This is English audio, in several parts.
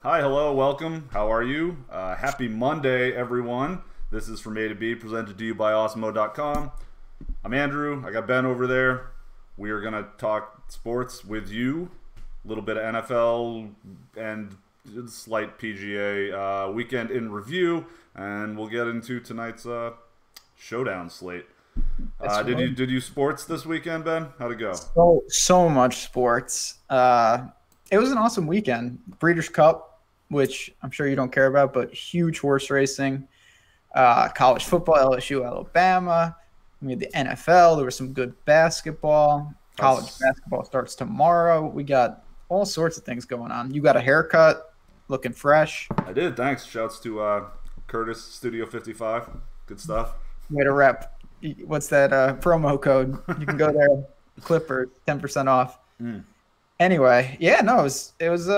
Hi, hello, welcome. How are you? Happy Monday, everyone. This is From A to B, presented to you by Awesemo.com. I'm Andrew. I got Ben over there. We are going to talk sports with you. A little bit of NFL and slight PGA weekend in review. And we'll get into tonight's Showdown slate. Did you sports this weekend, Ben? How'd it go? So much sports. It was an awesome weekend. Breeders' Cup, which I'm sure you don't care about, but huge horse racing. College football, LSU, Alabama. We had the NFL. There was some good basketball. College basketball starts tomorrow. We got all sorts of things going on. You got a haircut, looking fresh. I did. Thanks. Shouts to Curtis Studio 55. Good stuff. Way to rep. What's that promo code? You can go there, Clippers, 10% off. Anyway, yeah, no, it was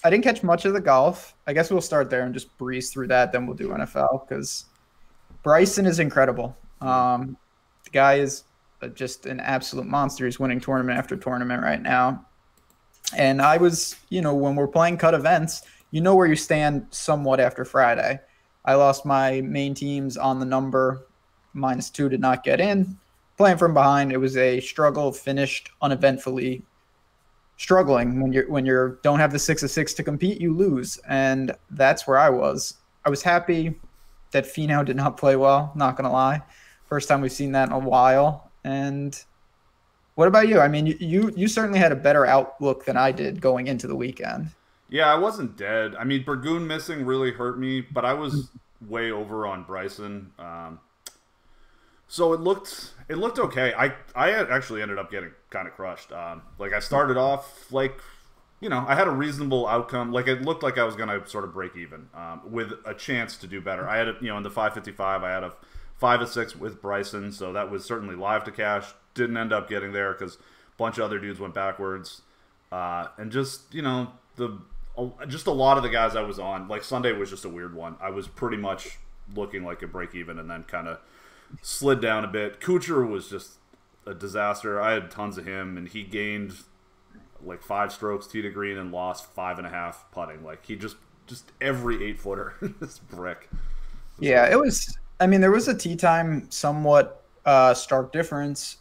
I didn't catch much of the golf. I guess we'll start there and just breeze through that. Then we'll do NFL because Bryson is incredible. The guy is just an absolute monster. He's winning tournament after tournament right now. And I was, when we're playing cut events, you know where you stand somewhat after Friday. I lost my main teams on the number -2 did not get in. Playing from behind, it was a struggle, finished uneventfully. Struggling when you don't have the 6 of 6 to compete, you lose, and that's where I was. I was happy that Finau did not play well. Not gonna lie, first time we've seen that in a while. And what about you? I mean, you certainly had a better outlook than I did going into the weekend. Yeah, I wasn't dead. I mean, Burgoon missing really hurt me, but I was way over on Bryson. So it looked okay. I had actually ended up getting kind of crushed. Like I started off I had a reasonable outcome. Like it looked like I was gonna sort of break even with a chance to do better. I had in the 555, I had a 5 of 6 with Bryson, so that was certainly live to cash. Didn't end up getting there because a bunch of other dudes went backwards, and just just a lot of the guys I was on. Like Sunday was just a weird one. I was pretty much looking like a break even, and then kind of slid down a bit. Kuchar was just a disaster. I had tons of him, and he gained like 5 strokes tee to green and lost 5.5 putting. Like he just every 8-footer, this brick. Yeah, it was. I mean, there was a tee time somewhat stark difference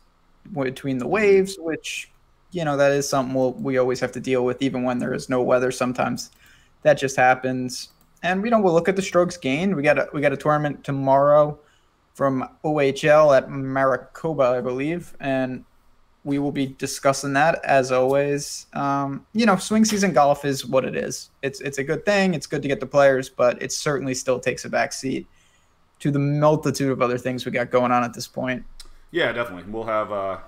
between the waves, which that is something we always have to deal with, even when there is no weather. Sometimes that just happens. And we'll look at the strokes gained. We got a tournament tomorrow from OHL at Maricopa, I believe, and we will be discussing that as always. Swing season golf is what it is. It's a good thing. It's good to get the players, but it certainly still takes a back seat to the multitude of other things we got going on at this point. Yeah, definitely. We'll have a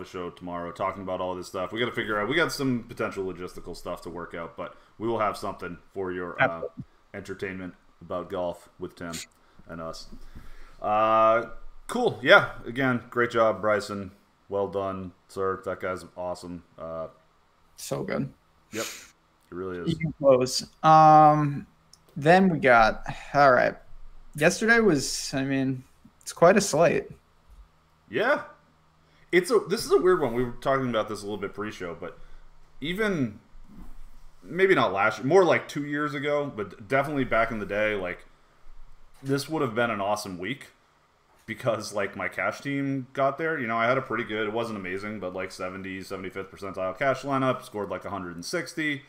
show tomorrow talking about all this stuff. We got to figure out. We got some potential logistical stuff to work out, but we will have something for your entertainment about golf with Tim and us. Cool. Yeah. Again, great job, Bryson. Well done, sir. That guy's awesome. So good. Yep. It really is. Even close. Then we got, all right. Yesterday was, it's quite a slate. Yeah. This is a weird one. We were talking about this a little bit pre-show, but even maybe not last year, more like 2 years ago, but definitely back in the day, like this would have been an awesome week because like my cash team got there. I had a pretty good, it wasn't amazing, but like 75th percentile cash lineup, scored like 160.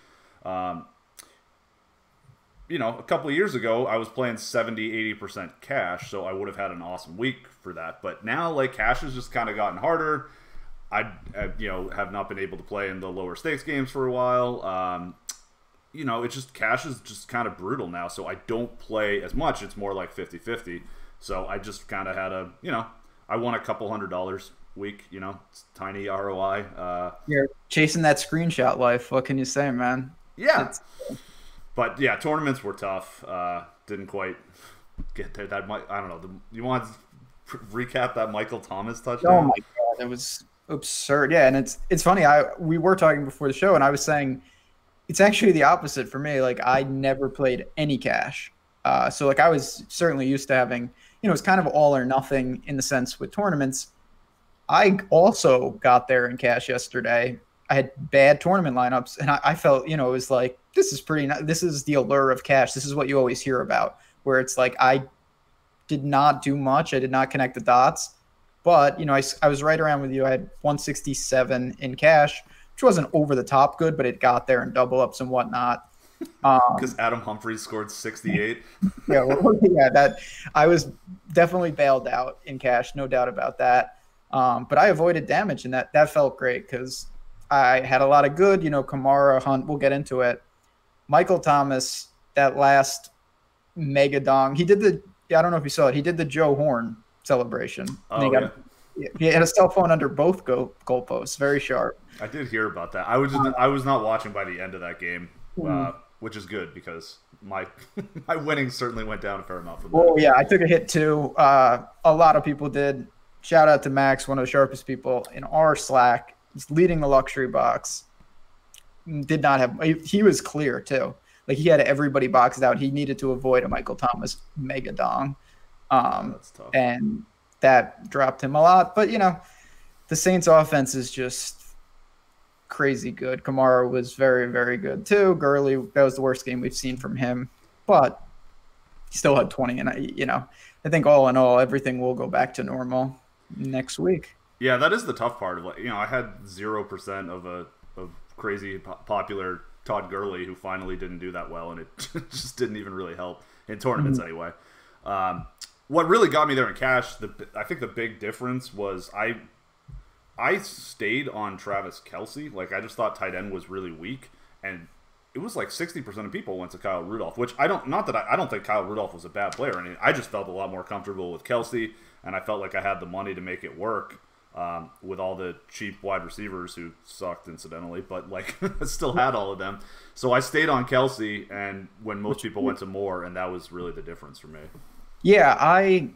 A couple of years ago, I was playing 70-80% cash, so I would have had an awesome week for that. But now, like, cash has just kind of gotten harder. I have not been able to play in the lower stakes games for a while. It's just cash is just kind of brutal now, so I don't play as much. It's more like 50-50. So I just kind of had I won a couple $100 week. It's tiny ROI. You're chasing that screenshot life. What can you say, man? Yeah. But yeah, tournaments were tough. Didn't quite get there. I don't know. You want to recap that Michael Thomas touchdown? Oh my god, it was absurd. Yeah, and it's funny. We were talking before the show, and I was saying it's actually the opposite for me. Like I never played any cash, so like I was certainly used to having. It's kind of all or nothing in the sense with tournaments. I also got there in cash yesterday. I had bad tournament lineups, and I felt, it was like, this is this is the allure of cash. This is what you always hear about, where it's like, I did not do much. I did not connect the dots, but I was right around with you. I had 167 in cash, which wasn't over the top good, but it got there in double ups and whatnot. Because Adam Humphries scored 68. That I was definitely bailed out in cash, no doubt about that. But I avoided damage, and that felt great because I had a lot of good, Kamara, Hunt, we'll get into it. Michael Thomas, that last mega dong, I don't know if you saw it, he did the Joe Horn celebration. Oh, he had a cell phone under both goalposts, very sharp. I did hear about that. I was not watching by the end of that game. Which is good because my winnings certainly went down a fair amount from that. Oh, yeah, I took a hit too. A lot of people did. Shout out to Max, one of the sharpest people in our Slack. He's leading the luxury box. He was clear too. Like, he had everybody boxed out. He needed to avoid a Michael Thomas mega dong. That's tough. And that dropped him a lot. But, the Saints offense is just crazy good. Kamara was very, very good too. Gurley, that was the worst game we've seen from him, but he still had 20. And I think all in all, everything will go back to normal next week. Yeah, that is the tough part of I had 0% of crazy popular Todd Gurley, who finally didn't do that well, and it just didn't even really help in tournaments anyway. What really got me there in cash, I think the big difference was I stayed on Travis Kelce. Like, I just thought tight end was really weak, and it was like 60% of people went to Kyle Rudolph, which I don't think Kyle Rudolph was a bad player. I mean, I just felt a lot more comfortable with Kelce, and I felt like I had the money to make it work with all the cheap wide receivers who sucked, incidentally, but like I still had all of them. So I stayed on Kelce, and when most people went to Moore, and that was really the difference for me. Yeah, I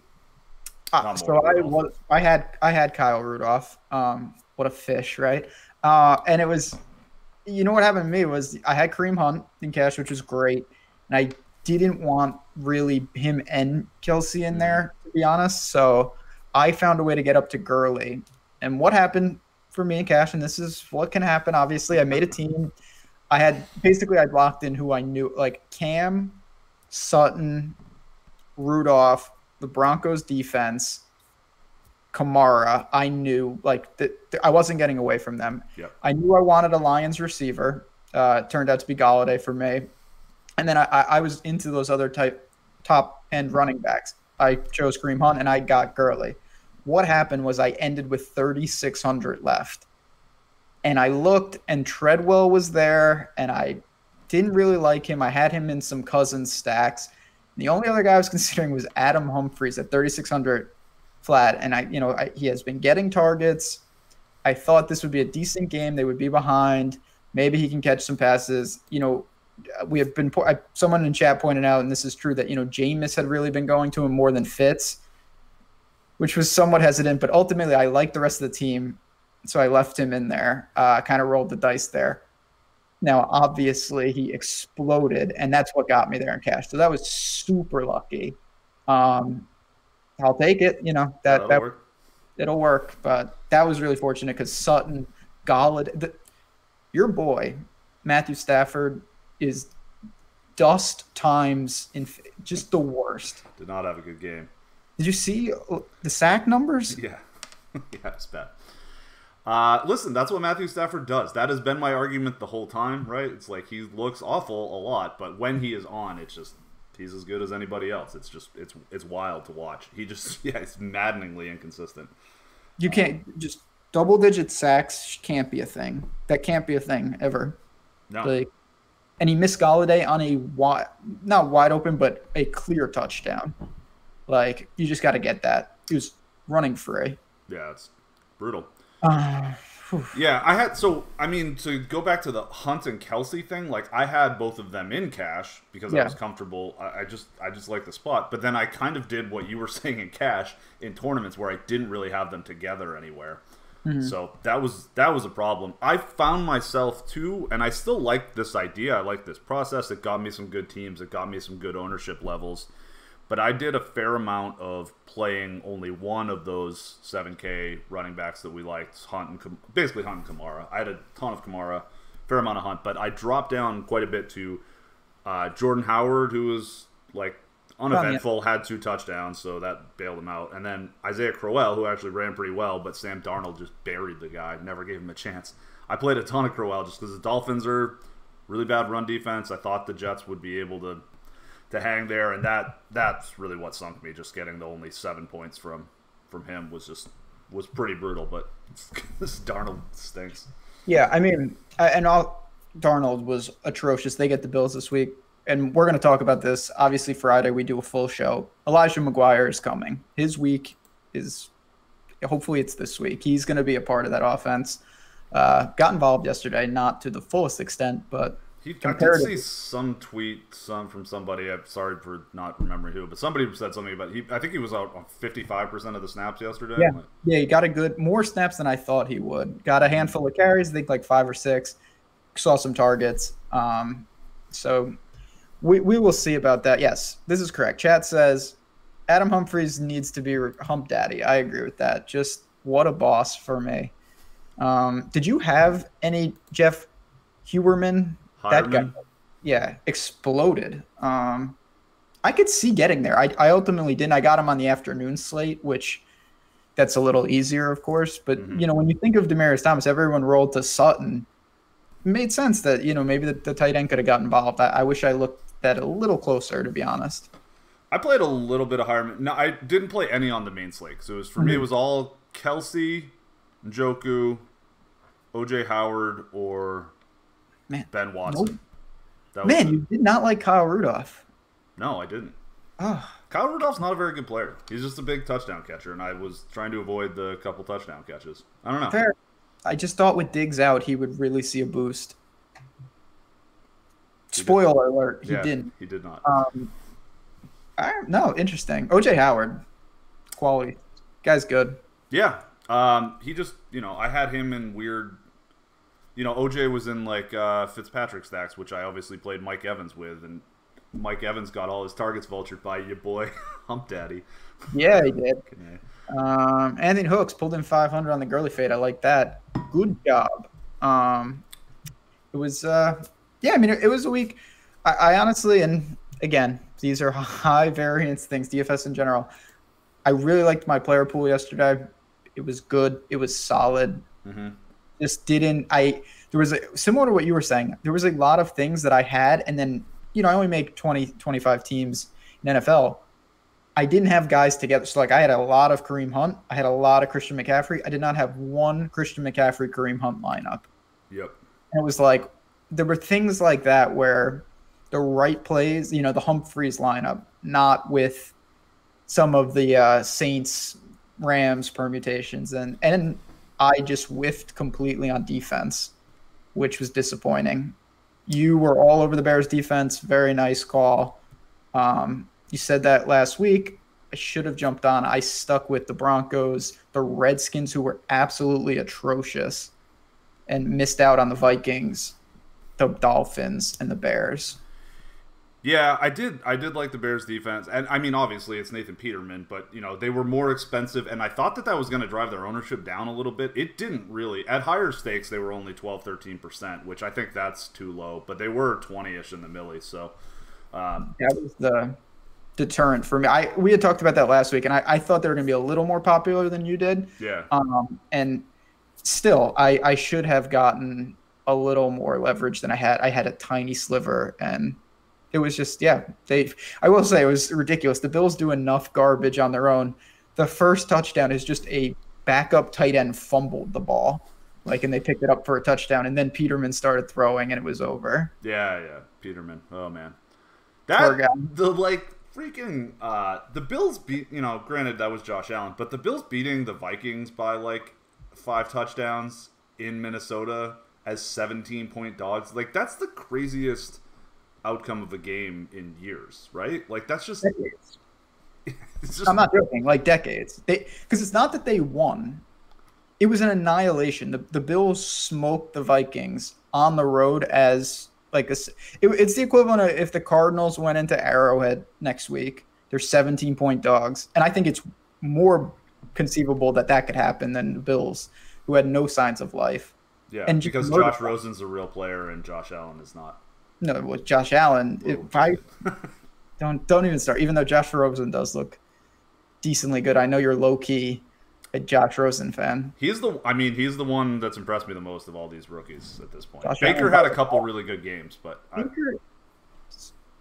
had Kyle Rudolph. What a fish, right? And it was, what happened to me was I had Kareem Hunt in cash, which was great, and I didn't want really him and Kelce in there, to be honest. So I found a way to get up to Gurley. And what happened for me in cash, and this is what can happen, obviously, I made a team. I'd locked in who I knew, like Cam, Sutton, Rudolph, the Broncos defense, Kamara. I knew I wasn't getting away from them. Yep. I knew I wanted a Lions receiver. It turned out to be Galladay for me. And then I was into those other top end running backs. I chose Kareem Hunt and I got Gurley. What happened was I ended with 3,600 left. And I looked and Treadwell was there and I didn't really like him. I had him in some Cousins stacks. The only other guy I was considering was Adam Humphries at 3,600 flat. And he has been getting targets. I thought this would be a decent game. They would be behind. Maybe he can catch some passes. We have been someone in chat pointed out, and this is true, that Jameis had really been going to him more than Fitz, which was somewhat hesitant. But ultimately, I liked the rest of the team, so I left him in there. Kind of rolled the dice there. Now, obviously, he exploded, and that's what got me there in cash. So that was super lucky. I'll take it. It'll work. But that was really fortunate because Sutton, Galladay, your boy Matthew Stafford is dust times in just the worst. Did not have a good game. Did you see the sack numbers? Yeah, it's bad. Listen, that's what Matthew Stafford does. That has been my argument the whole time, right? It's like he looks awful a lot, but when he is on, he's as good as anybody else. It's wild to watch. It's maddeningly inconsistent. You can't just double-digit sacks can't be a thing. That can't be a thing ever. No. And he missed Galladay on a not wide open, but a clear touchdown. You just got to get that. He was running free. Yeah, it's brutal. Yeah, to go back to the Hunt and Kelce thing, I had both of them in cash because I was comfortable. I just like the spot. But then I kind of did what you were saying in cash in tournaments where I didn't really have them together anywhere. Mm-hmm. So that was a problem. I found myself too, and I still like this idea. I like this process. It got me some good teams. It got me some good ownership levels. But I did a fair amount of playing only one of those 7K running backs that we liked, basically Hunt and Kamara. I had a ton of Kamara, fair amount of hunt. But I dropped down quite a bit to Jordan Howard, who was like uneventful, had 2 touchdowns, so that bailed him out. And then Isaiah Crowell, who actually ran pretty well, but Sam Darnold just buried the guy, never gave him a chance. I played a ton of Crowell just because the Dolphins are really bad run defense. I thought the Jets would be able to hang there, and that's really what sunk me. Just getting the only 7 points from him was pretty brutal. But this Darnold stinks. Yeah, I mean, Darnold was atrocious. They get the Bills this week, and we're going to talk about this. Obviously, Friday we do a full show. Elijah McGuire is coming. His week is hopefully it's this week. He's going to be a part of that offense. Got involved yesterday, not to the fullest extent, but I did see some tweet from somebody. I'm sorry for not remembering who, but somebody said something about I think he was out on 55% of the snaps yesterday. Yeah, he got more snaps than I thought he would. Got a handful of carries, I think like 5 or 6. Saw some targets. So we will see about that. Yes, this is correct. Chat says Adam Humphries needs to be hump daddy. I agree with that. Just what a boss for me. Did you have any Jeff Huerman? That guy, yeah, exploded. I could see getting there. I ultimately didn't. I got him on the afternoon slate, which that's a little easier, of course. But, when you think of Demaryius Thomas, everyone rolled to Sutton. It made sense that, maybe the tight end could have gotten involved. I wish I looked at it a little closer, to be honest. I played a little bit of Hireman. No, I didn't play any on the main slate. So for me, it was all Kelsey, Njoku, O.J. Howard, or Ben Watson. Nope. You did not like Kyle Rudolph. No, I didn't. Oh. Kyle Rudolph's not a very good player. He's just a big touchdown catcher, and I was trying to avoid the couple touchdown catches. I don't know. Fair. I just thought with Diggs out, he would really see a boost. Spoiler alert, he didn't. He did not. No, interesting. O.J. Howard, quality. Guy's good. Yeah. He just, I had him in weird... OJ was in like Fitzpatrick stacks, which I obviously played Mike Evans with, and Mike Evans got all his targets vultured by your boy Hump Daddy. Yeah, he did. Anthony Hooks pulled in 500 on the Gurley fade. I like that. Good job. It was, it was a week. I honestly, and again, these are high variance things, DFS in general. I really liked my player pool yesterday. It was good. It was solid. Just didn't similar to what you were saying, there was a lot of things that I had, and then I only make 25 teams in NFL. I didn't have guys together. So I had a lot of Kareem Hunt, I had a lot of Christian McCaffrey. I did not have one Christian McCaffrey Kareem Hunt lineup. Yep. And it was like there were things like that where the right plays, the Humphreys lineup, not with some of the Saints Rams permutations, and I just whiffed completely on defense, which was disappointing. You were all over the Bears defense. Very nice call. You said that last week. I should have jumped on. I stuck with the Broncos, the Redskins, who were absolutely atrocious, and missed out on the Vikings, the Dolphins, and the Bears. Yeah, I did like the Bears defense. And I mean, obviously it's Nathan Peterman, but they were more expensive, and I thought that was going to drive their ownership down a little bit. It didn't really. At higher stakes, they were only 12-13%, which I think that's too low, but they were 20ish in the millie, so that was the deterrent for me. We had talked about that last week, and I thought they were going to be a little more popular than you did. Yeah. And still, I should have gotten a little more leverage than I had. I had a tiny sliver, and it was just, I will say it was ridiculous. The Bills do enough garbage on their own. The first touchdown is just a backup tight end fumbled the ball, and they picked it up for a touchdown, and then Peterman started throwing, and it was over. Yeah, Peterman. Oh man, Poor guy. The Bills beat. Granted that was Josh Allen, but the Bills beating the Vikings by 5 touchdowns in Minnesota as 17-point dogs. That's the craziest outcome of a game in years, right? That's just decades. I'm not joking, decades. Because it's not that they won. It was an annihilation. The Bills smoked the Vikings on the road as it's the equivalent of if the Cardinals went into Arrowhead next week. They're 17-point dogs. And I think it's more conceivable that could happen than the Bills, who had no signs of life. Yeah, And because Josh Rosen's a real player and Josh Allen is not. No, with Josh Allen, if I don't even start. Even though Josh Rosen does look decently good, I know you're low key a Josh Rosen fan. He's the one that's impressed me the most of all these rookies at this point. Josh Baker Allen, had a couple really good games, but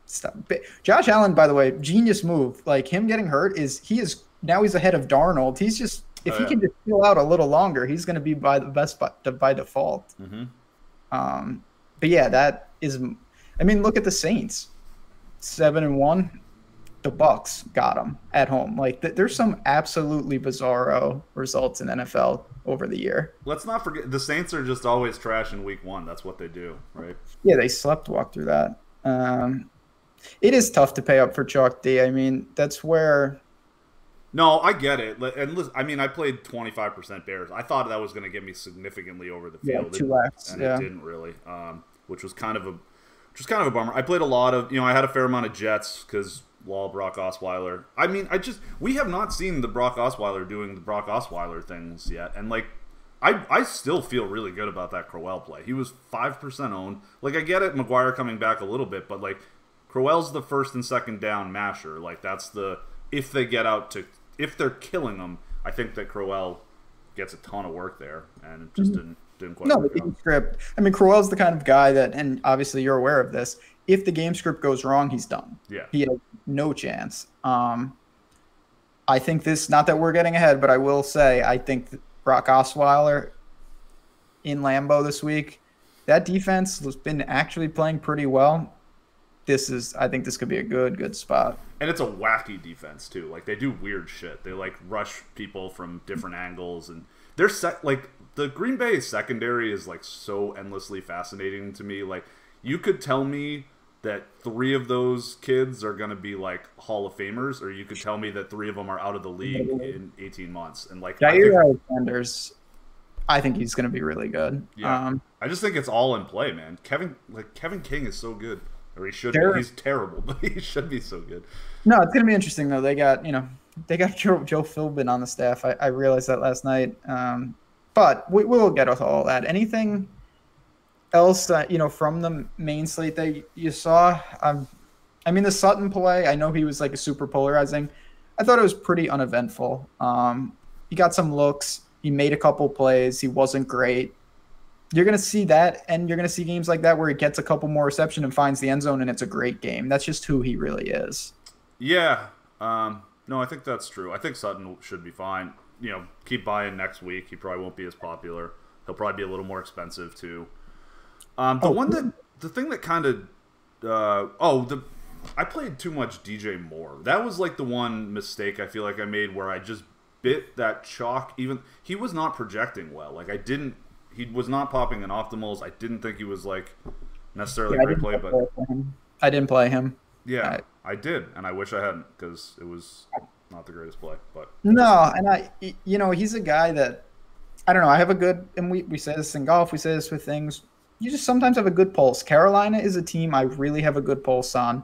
Stop. Josh Allen, by the way, genius move. Like him getting hurt he's ahead of Darnold. He's just if he can just chill out a little longer, he's going to be by default. Mm-hmm. But yeah, that is. I mean, look at the Saints, 7-1. The Bucks got them at home. Like there's some absolutely bizarro results in NFL over the year. Let's not forget the Saints are just always trash in week 1. That's what they do, right? Yeah, they walk through that. It is tough to pay up for Chalk D. I mean, that's where. No, I get it. And listen, I mean, I played 25% Bears. I thought that was going to get me significantly over the field. Yeah, 2x. And it didn't really, which was kind of a bummer. I played a lot of, I had a fair amount of Jets because Brock Osweiler. I mean, we have not seen the Brock Osweiler doing the Brock Osweiler things yet. And like, I still feel really good about that Crowell play. He was 5% owned. Like, I get it, McGuire coming back a little bit, but like, Crowell's the first and second down masher. Like, that's if they're killing them, I think that Crowell gets a ton of work there, and it just didn't quite work out. Game script. I mean, Crowell's the kind of guy that, and obviously you're aware of this, if the game script goes wrong, he's done. Yeah. He has no chance. I think not that we're getting ahead, but I will say, I think that Brock Osweiler in Lambeau this week, that defense has been actually playing pretty well. I think this could be a good spot. And it's a wacky defense too. Like they do weird shit. They like rush people from different angles, and they're like the Green Bay secondary is like so endlessly fascinating to me. Like you could tell me that 3 of those kids are going to be like Hall of Famers, or you could tell me that 3 of them are out of the league in 18 months. And like Alexander's, I think he's going to be really good. Yeah, I just think it's all in play, man. Kevin King is so good. Or he should be. He's terrible, but he should be so good. No, it's going to be interesting, though. They got Joe Philbin on the staff. I realized that last night. But we'll get with all that. Anything else, from the main slate that you saw? I mean, the Sutton play, I know he was like a super polarizing. I thought it was pretty uneventful. He got some looks. He made a couple plays. He wasn't great. You're going to see that, and you're going to see games like that where he gets a couple more reception and finds the end zone, and it's a great game. That's just who he really is. Yeah. No, I think that's true. I think Sutton should be fine. Keep buying next week. He probably won't be as popular. He'll probably be a little more expensive, too. The thing that kind of... I played too much DJ Moore. That was like the one mistake I feel like I made where I just bit that chalk. He was not projecting well. Like, he was not popping in optimals. I didn't think he was like necessarily a great play, but I didn't play him. Yeah, I did, and I wish I hadn't because it was not the greatest play. But no, and he's a guy that I don't know. I have a good, and we say this in golf. We say this with things. You just sometimes have a good pulse. Carolina is a team I really have a good pulse on.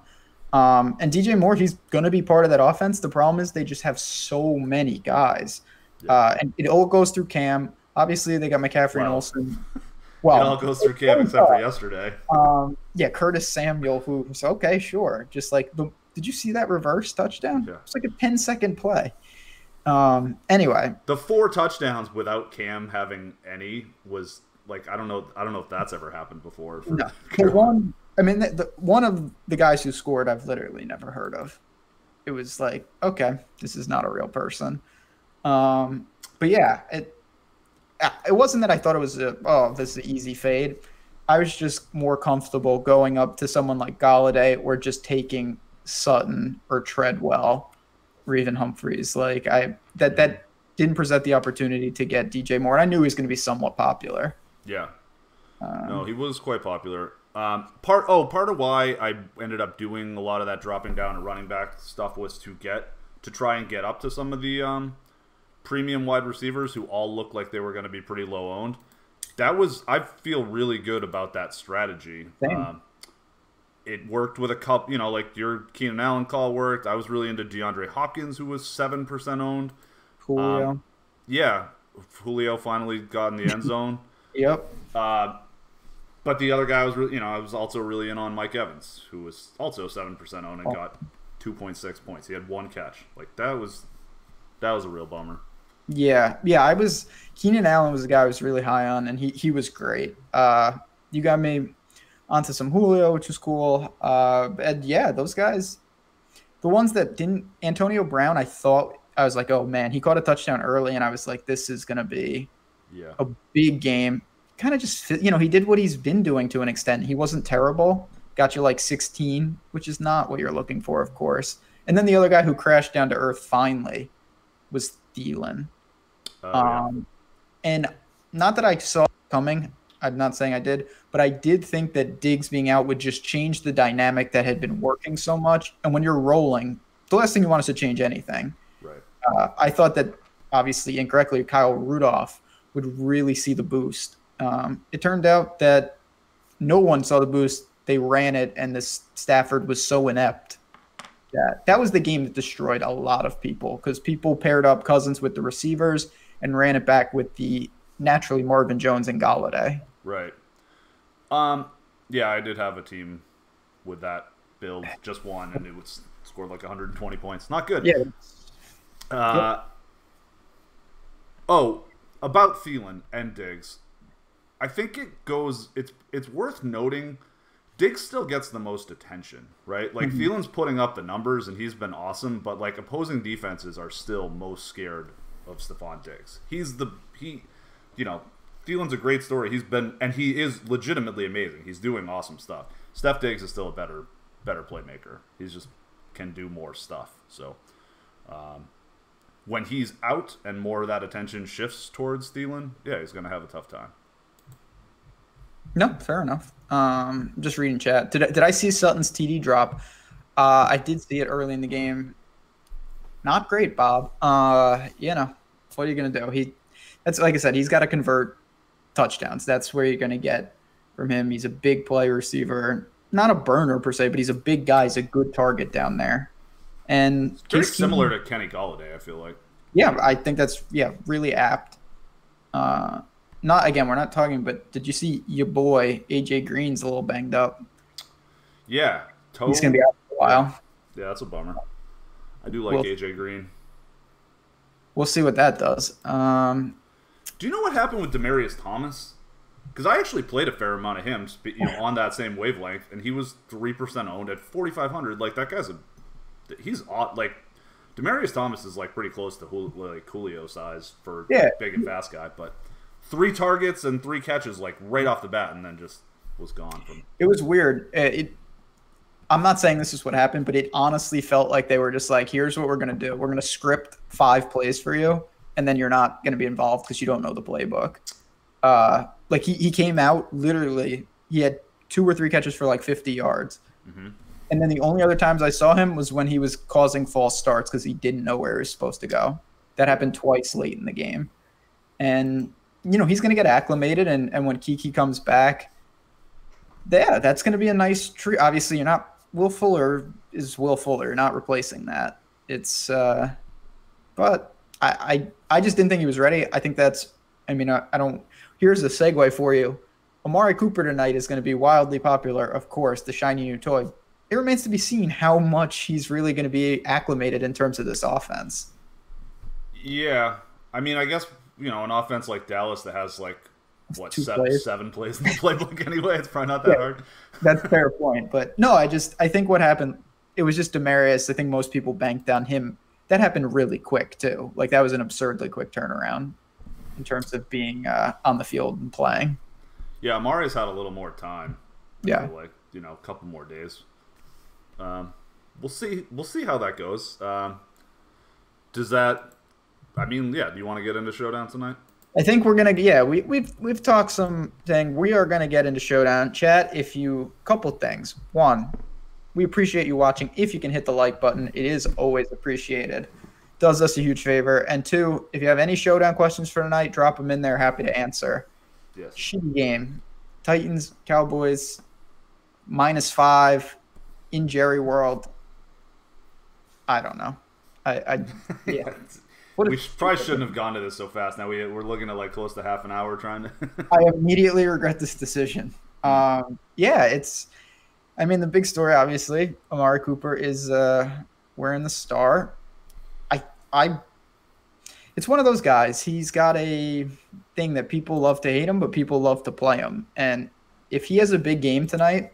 And DJ Moore, he's going to be part of that offense. The problem is they just have so many guys, and it all goes through Cam. Obviously, they got McCaffrey and Olsen. Well, it all goes through Cam except for yesterday. Curtis Samuel, who's okay, sure. Just like did you see that reverse touchdown? Yeah. It's like a 10-second play. Anyway, the 4 touchdowns without Cam having any was like I don't know if that's ever happened before. No, one of the guys who scored, I've literally never heard of. It was like, okay, this is not a real person. But yeah, it wasn't that I thought it was this is an easy fade. I was just more comfortable going up to someone like Galladay or just taking Sutton or Treadwell or even Humphreys. Like that didn't present the opportunity to get DJ Moore. And I knew he was going to be somewhat popular. Yeah. No, he was quite popular. Part of why I ended up doing a lot of that dropping down to running back stuff was to try and get up to some of the premium wide receivers who all looked like they were going to be pretty low owned. I feel really good about that strategy. It worked with a couple, like your Keenan Allen call worked. I was really into DeAndre Hopkins, who was 7% owned. Julio. Julio finally got in the end zone. Yep. But the other guy was, I was also really in on Mike Evans, who was also 7% owned and got 2.6 points. He had one catch. Like that was a real bummer. Yeah. Keenan Allen was the guy I was really high on, and he was great. You got me onto some Julio, which was cool. And yeah, those guys, the ones that didn't, Antonio Brown, I was like, oh man, he caught a touchdown early, and I was like, this is gonna be a big game. Kind of just, he did what he's been doing to an extent. He wasn't terrible. Got you like 16, which is not what you're looking for, of course. And then the other guy who crashed down to earth finally was Thielen. And not that I saw it coming. I'm not saying I did, but I did think that Diggs being out would just change the dynamic that had been working so much. And when you're rolling, the last thing you want is to change anything. Right. I thought that, obviously incorrectly, Kyle Rudolph would really see the boost. It turned out that no one saw the boost. They ran it, and this Stafford was so inept that was the game that destroyed a lot of people, because people paired up Cousins with the receivers and ran it back with the naturally Marvin Jones and Galladay. Right. Yeah, I did have a team with that build, just one, and it was scored like 120 points. Not good. Yeah. Oh, about Thielen and Diggs. I think it's worth noting Diggs still gets the most attention, right? Like Thielen's putting up the numbers and he's been awesome, but like opposing defenses are still most scared of Stephon Diggs. Thielen's a great story. He is legitimately amazing. He's doing awesome stuff. Steph Diggs is still a better playmaker. He's just can do more stuff. So when he's out and more of that attention shifts towards Thielen, yeah, he's going to have a tough time. No, fair enough. Just reading chat. Did I see Sutton's TD drop? I did see it early in the game. Not great, Bob. What are you gonna do? That's like I said, he's got to convert touchdowns. That's where you're gonna get from him. He's a big play receiver, not a burner per se, but he's a big guy. He's a good target down there. And it's very similar to Kenny Galladay, I feel like. Yeah, I think that's really apt. We're not talking, but did you see your boy AJ Green's a little banged up? Yeah, he's gonna be out for a while. Yeah, that's a bummer. I do like AJ Green. We'll see what that does. Do you know what happened with Demaryius Thomas? Because I actually played a fair amount of him, on that same wavelength, and he was 3% owned at 4,500. Like that guy's he's like Demaryius Thomas is like pretty close to Julio size for a big and fast guy, but 3 targets and 3 catches like right off the bat, and then just was gone from. It was weird. I'm not saying this is what happened, but it honestly felt like they were just like, here's what we're going to do. We're going to script 5 plays for you, and then you're not going to be involved because you don't know the playbook. Like he came out, literally, he had 2 or 3 catches for like 50 yards. Mm-hmm. And then the only other times I saw him was when he was causing false starts because he didn't know where he was supposed to go. That happened twice late in the game. And, he's going to get acclimated, and when Kiki comes back, that's going to be a nice treat. Obviously, you're not – Will Fuller is Will Fuller. You're not replacing that. It's but I just didn't think he was ready. I think that's – I don't – here's a segue for you. Amari Cooper tonight is going to be wildly popular, of course, the shiny new toy. It remains to be seen how much he's really going to be acclimated in terms of this offense. Yeah. I guess, an offense like Dallas that has like, what, 7 plays in the playbook anyway, it's probably not that hard. That's a fair point. But no, I think what happened, it was just Demaryius. I think most people banked on him. That happened really quick too. Like that was an absurdly quick turnaround in terms of being on the field and playing. Yeah, Amari's had a little more time. Yeah. Like, a couple more days. We'll see how that goes. Does that, do you want to get into Showdown tonight? I think we're gonna. Yeah, we've talked something. We are gonna get into Showdown. Chat. Couple things. One, we appreciate you watching. If you can hit the like button, it is always appreciated. Does us a huge favor. And 2, if you have any Showdown questions for tonight, drop them in there. Happy to answer. Yes. Shitty game. Titans, Cowboys, -5 in Jerry World. I don't know. Yeah. What We if probably shouldn't have gone to this so fast. Now we're looking at like close to half an hour trying to. I immediately regret this decision. Yeah, it's. I mean, the big story, obviously, Amari Cooper is wearing the star. I. It's one of those guys. He's got a thing that people love to hate him, but people love to play him. And if he has a big game tonight,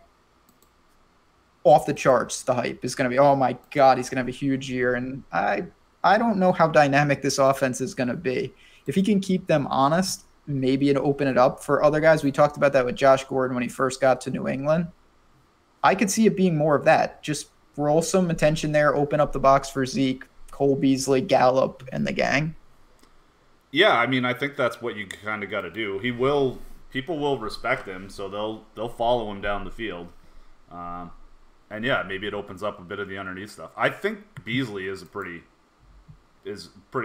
off the charts, the hype is going to be, oh my God, he's going to have a huge year. And I don't know how dynamic this offense is going to be. If he can keep them honest, maybe it'll open it up for other guys. We talked about that with Josh Gordon when he first got to New England. I could see it being more of that. Just roll some attention there, open up the box for Zeke, Cole Beasley, Gallup, and the gang. Yeah, I mean, I think that's what you kind of got to do. People will respect him, so they'll follow him down the field. And yeah, maybe it opens up a bit of the underneath stuff. I think Beasley is a pretty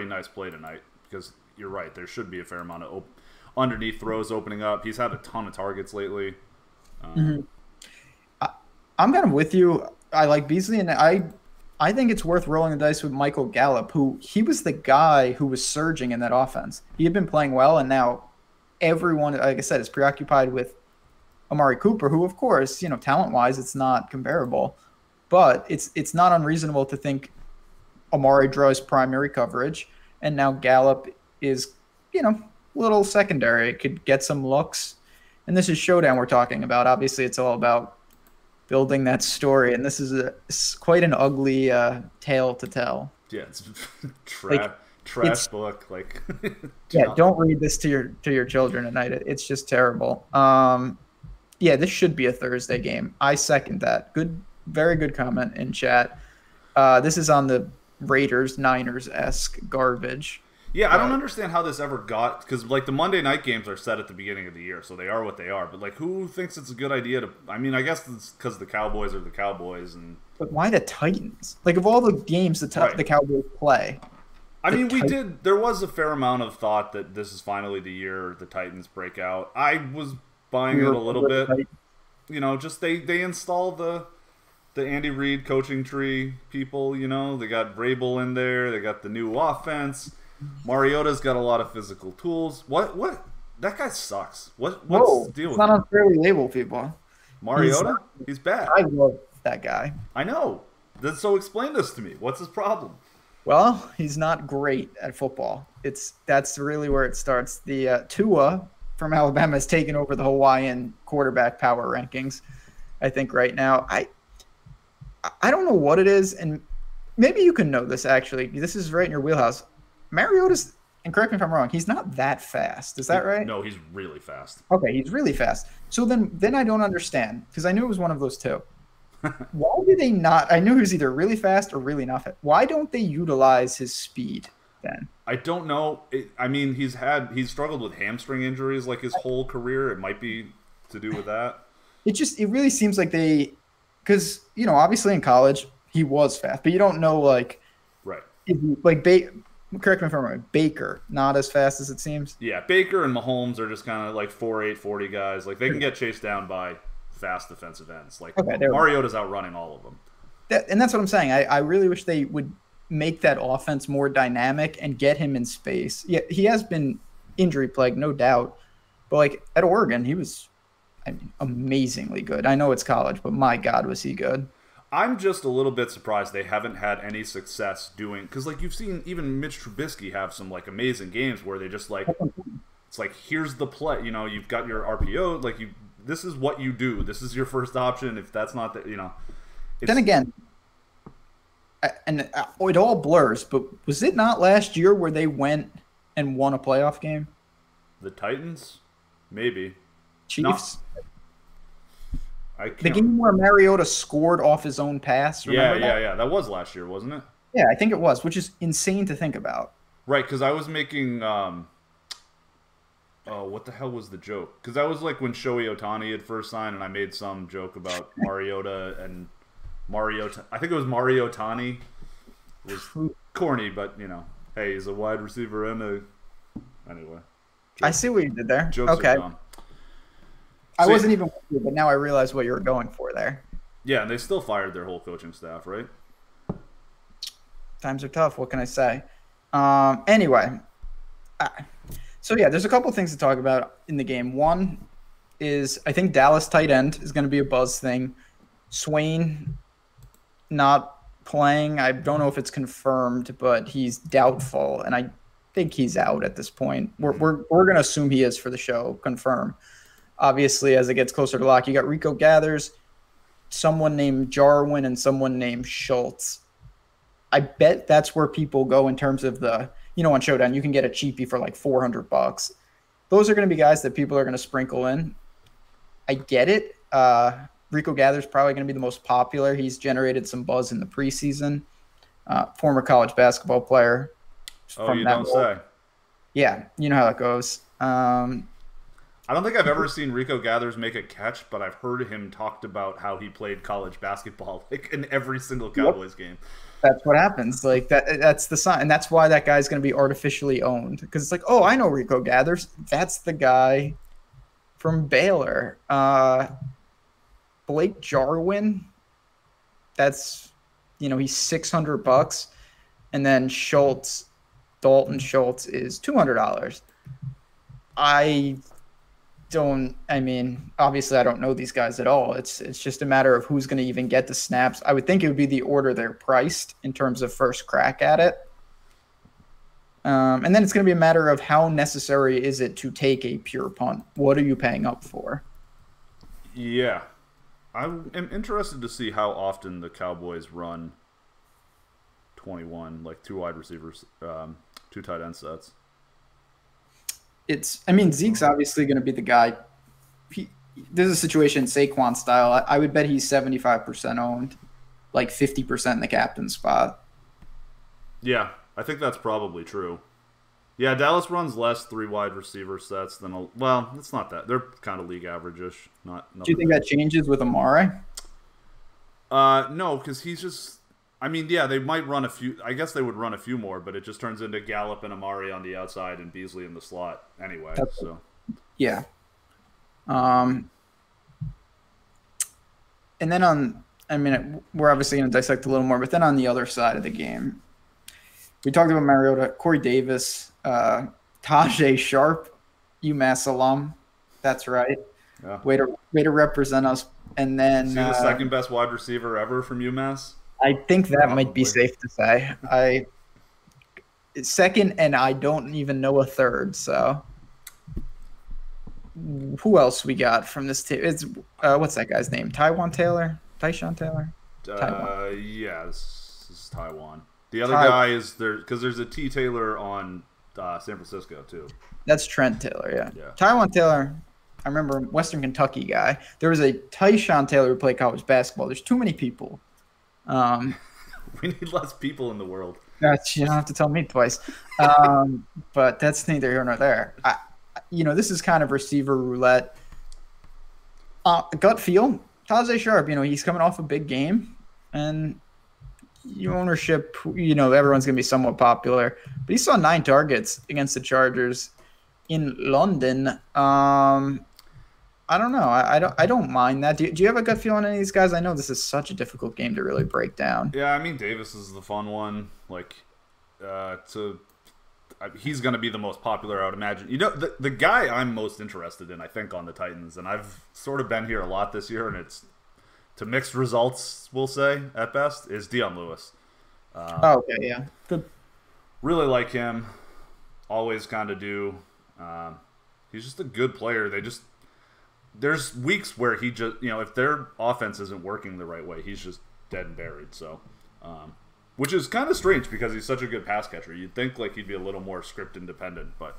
nice play tonight because you're right. There should be a fair amount of underneath throws opening up. He's had a ton of targets lately. I'm kind of with you. I like Beasley, and I think it's worth rolling the dice with Michael Gallup, who he was the guy who was surging in that offense. He had been playing well, and now everyone, like I said, is preoccupied with Amari Cooper, who, of course, talent-wise, it's not comparable. But it's not unreasonable to think Amari draws primary coverage, and now Gallup is, a little secondary. It could get some looks. And this is Showdown we're talking about. Obviously, it's all about building that story, and this is quite an ugly tale to tell. Yeah, it's trash book. Like, don't read this to your children at night. It's just terrible. Yeah, this should be a Thursday game. I second that. Very good comment in chat. This is on the Raiders-Niners-esque garbage. Yeah, I don't understand how this ever got, because like the Monday night games are set at the beginning of the year, so they are what they are. But like, who thinks it's a good idea to? I mean, I guess it's because the Cowboys are the Cowboys, and but why the Titans? Like, of all the games the Cowboys play, I mean, there was a fair amount of thought that this is finally the year the Titans break out. I was buying it a little bit. Just they install the Andy Reid coaching tree people. They got Vrabel in there. They got the new offense. Mariota's got a lot of physical tools. What? That guy sucks. What's the deal with him? It's not unfairly labeled, people. Mariota? He's bad. I love that guy. I know. So explain this to me. What's his problem? Well, he's not great at football. That's really where it starts. The Tua from Alabama has taken over the Hawaiian quarterback power rankings, I think, right now. I don't know what it is, and maybe you can know this, actually. This is right in your wheelhouse. Mariota's, and correct me if I'm wrong, he's not that fast. Is that right? No, he's really fast. Okay, he's really fast. So then I don't understand, because I knew it was one of those two. Why do they not? I knew he was either really fast or really not fast. Why don't they utilize his speed then? I don't know. He's struggled with hamstring injuries like his whole career. It might be to do with that. It really seems like because obviously in college he was fast, but you don't know right. Correct me if I'm wrong. Baker, not as fast as it seems. Yeah, Baker and Mahomes are just kind of like 4'8", 40 guys. Like they can get chased down by fast defensive ends. Like Mariota's outrunning all of them. And that's what I'm saying. I really wish they would make that offense more dynamic and get him in space. Yeah, he has been injury plagued, no doubt. But like at Oregon, he was amazingly good. I know it's college, but my God, was he good. I'm just a little bit surprised they haven't had any success doing, because like you've seen even Mitch Trubisky have some like amazing games where they just like, it's like, here's the play, you've got your RPO, like this is what you do, this is your first option. If that's not then again, and it all blurs, but was it not last year where they went and won a playoff game? The Titans, maybe. Chiefs. No. The game where Mariota scored off his own pass. Yeah. That was last year, wasn't it? Yeah, I think it was, which is insane to think about. Right, because I was making what the hell was the joke? Because that was like when Shohei Ohtani had first signed, and I made some joke about Mariota and I think it was Mario Ohtani. It was corny, but hey, he's a wide receiver and anyway. I see what you did there. Jokes okay. Are dumb. I wasn't even with you, but now I realize what you were going for there. Yeah, and they still fired their whole coaching staff, right? Times are tough. What can I say? Anyway, so yeah, there's a couple things to talk about in the game. One is I think Dallas tight end is going to be a buzz thing. Swain not playing. I don't know if it's confirmed, but he's doubtful, and I think he's out at this point. We're going to assume he is for the show. Confirm. Obviously, as it gets closer to lock, you got Rico Gathers, someone named Jarwin, and someone named Schultz. I bet that's where people go in terms of the, on Showdown, you can get a cheapie for like $400. Those are going to be guys that people are going to sprinkle in. I get it. Rico Gathers probably going to be the most popular. He's generated some buzz in the preseason. Former college basketball player. Oh, you don't say. Yeah, you know how it goes. I don't think I've ever seen Rico Gathers make a catch, but I've heard him talked about how he played college basketball like in every single Cowboys game. That's what happens. Like that's the sign, and that's why that guy's going to be artificially owned, because it's like, oh, I know Rico Gathers. That's the guy from Baylor. Blake Jarwin. That's he's $600, and then Dalton Schultz is $200. Obviously I don't know these guys at all. It's just a matter of who's going to even get the snaps. I would think it would be the order they're priced in terms of first crack at it. And then it's going to be a matter of how necessary is it to take a pure punt? What are you paying up for? Yeah. I am interested to see how often the Cowboys run 21, like 2 wide receivers, 2 tight end sets. Zeke's obviously going to be the guy. There's a situation Saquon style. I would bet he's 75% owned, like 50% in the captain spot. Yeah, I think that's probably true. Yeah, Dallas runs less 3 wide receiver sets than it's not that. They're kind of league average-ish. Do you think that changes with Amari? No, because he's just. They might run a few. I guess they would run a few more, but it just turns into Gallup and Amari on the outside and Beasley in the slot anyway. Yeah. And then we're obviously going to dissect a little more, but then on the other side of the game, we talked about Mariota, Corey Davis, Tajay Sharp, UMass alum. That's right. Yeah. Way to represent us. And then is he the second best wide receiver ever from UMass? I think that might be safe to say. Second, and I don't even know a third. So, who else we got from this team? It's what's that guy's name? Tyshawn Taylor. Yeah, this is Taiwan. The other guy is there because there's a T Taylor on San Francisco too. That's Trent Taylor. Yeah. Tyshawn Taylor. I remember Western Kentucky guy. There was a Tyshawn Taylor who played college basketball. There's too many people. We need less people in the world. You don't have to tell me twice. But that's neither here nor there. This is kind of receiver roulette. Gut feel, Tajay Sharp, he's coming off a big game, and ownership, everyone's going to be somewhat popular. But he saw 9 targets against the Chargers in London. I don't know. I don't mind that. Do you have a gut feel on any of these guys? I know this is such a difficult game to really break down. Yeah, Davis is the fun one. He's going to be the most popular, I would imagine. The guy I'm most interested in, I think, on the Titans, and I've sort of been here a lot this year, and it's to mixed results, we'll say, at best, is Dion Lewis. Okay, yeah. Good. Really like him. Always kind of do. He's just a good player. There's weeks where he just, if their offense isn't working the right way, he's just dead and buried. So, which is kind of strange because he's such a good pass catcher. You'd think he'd be a little more script independent, but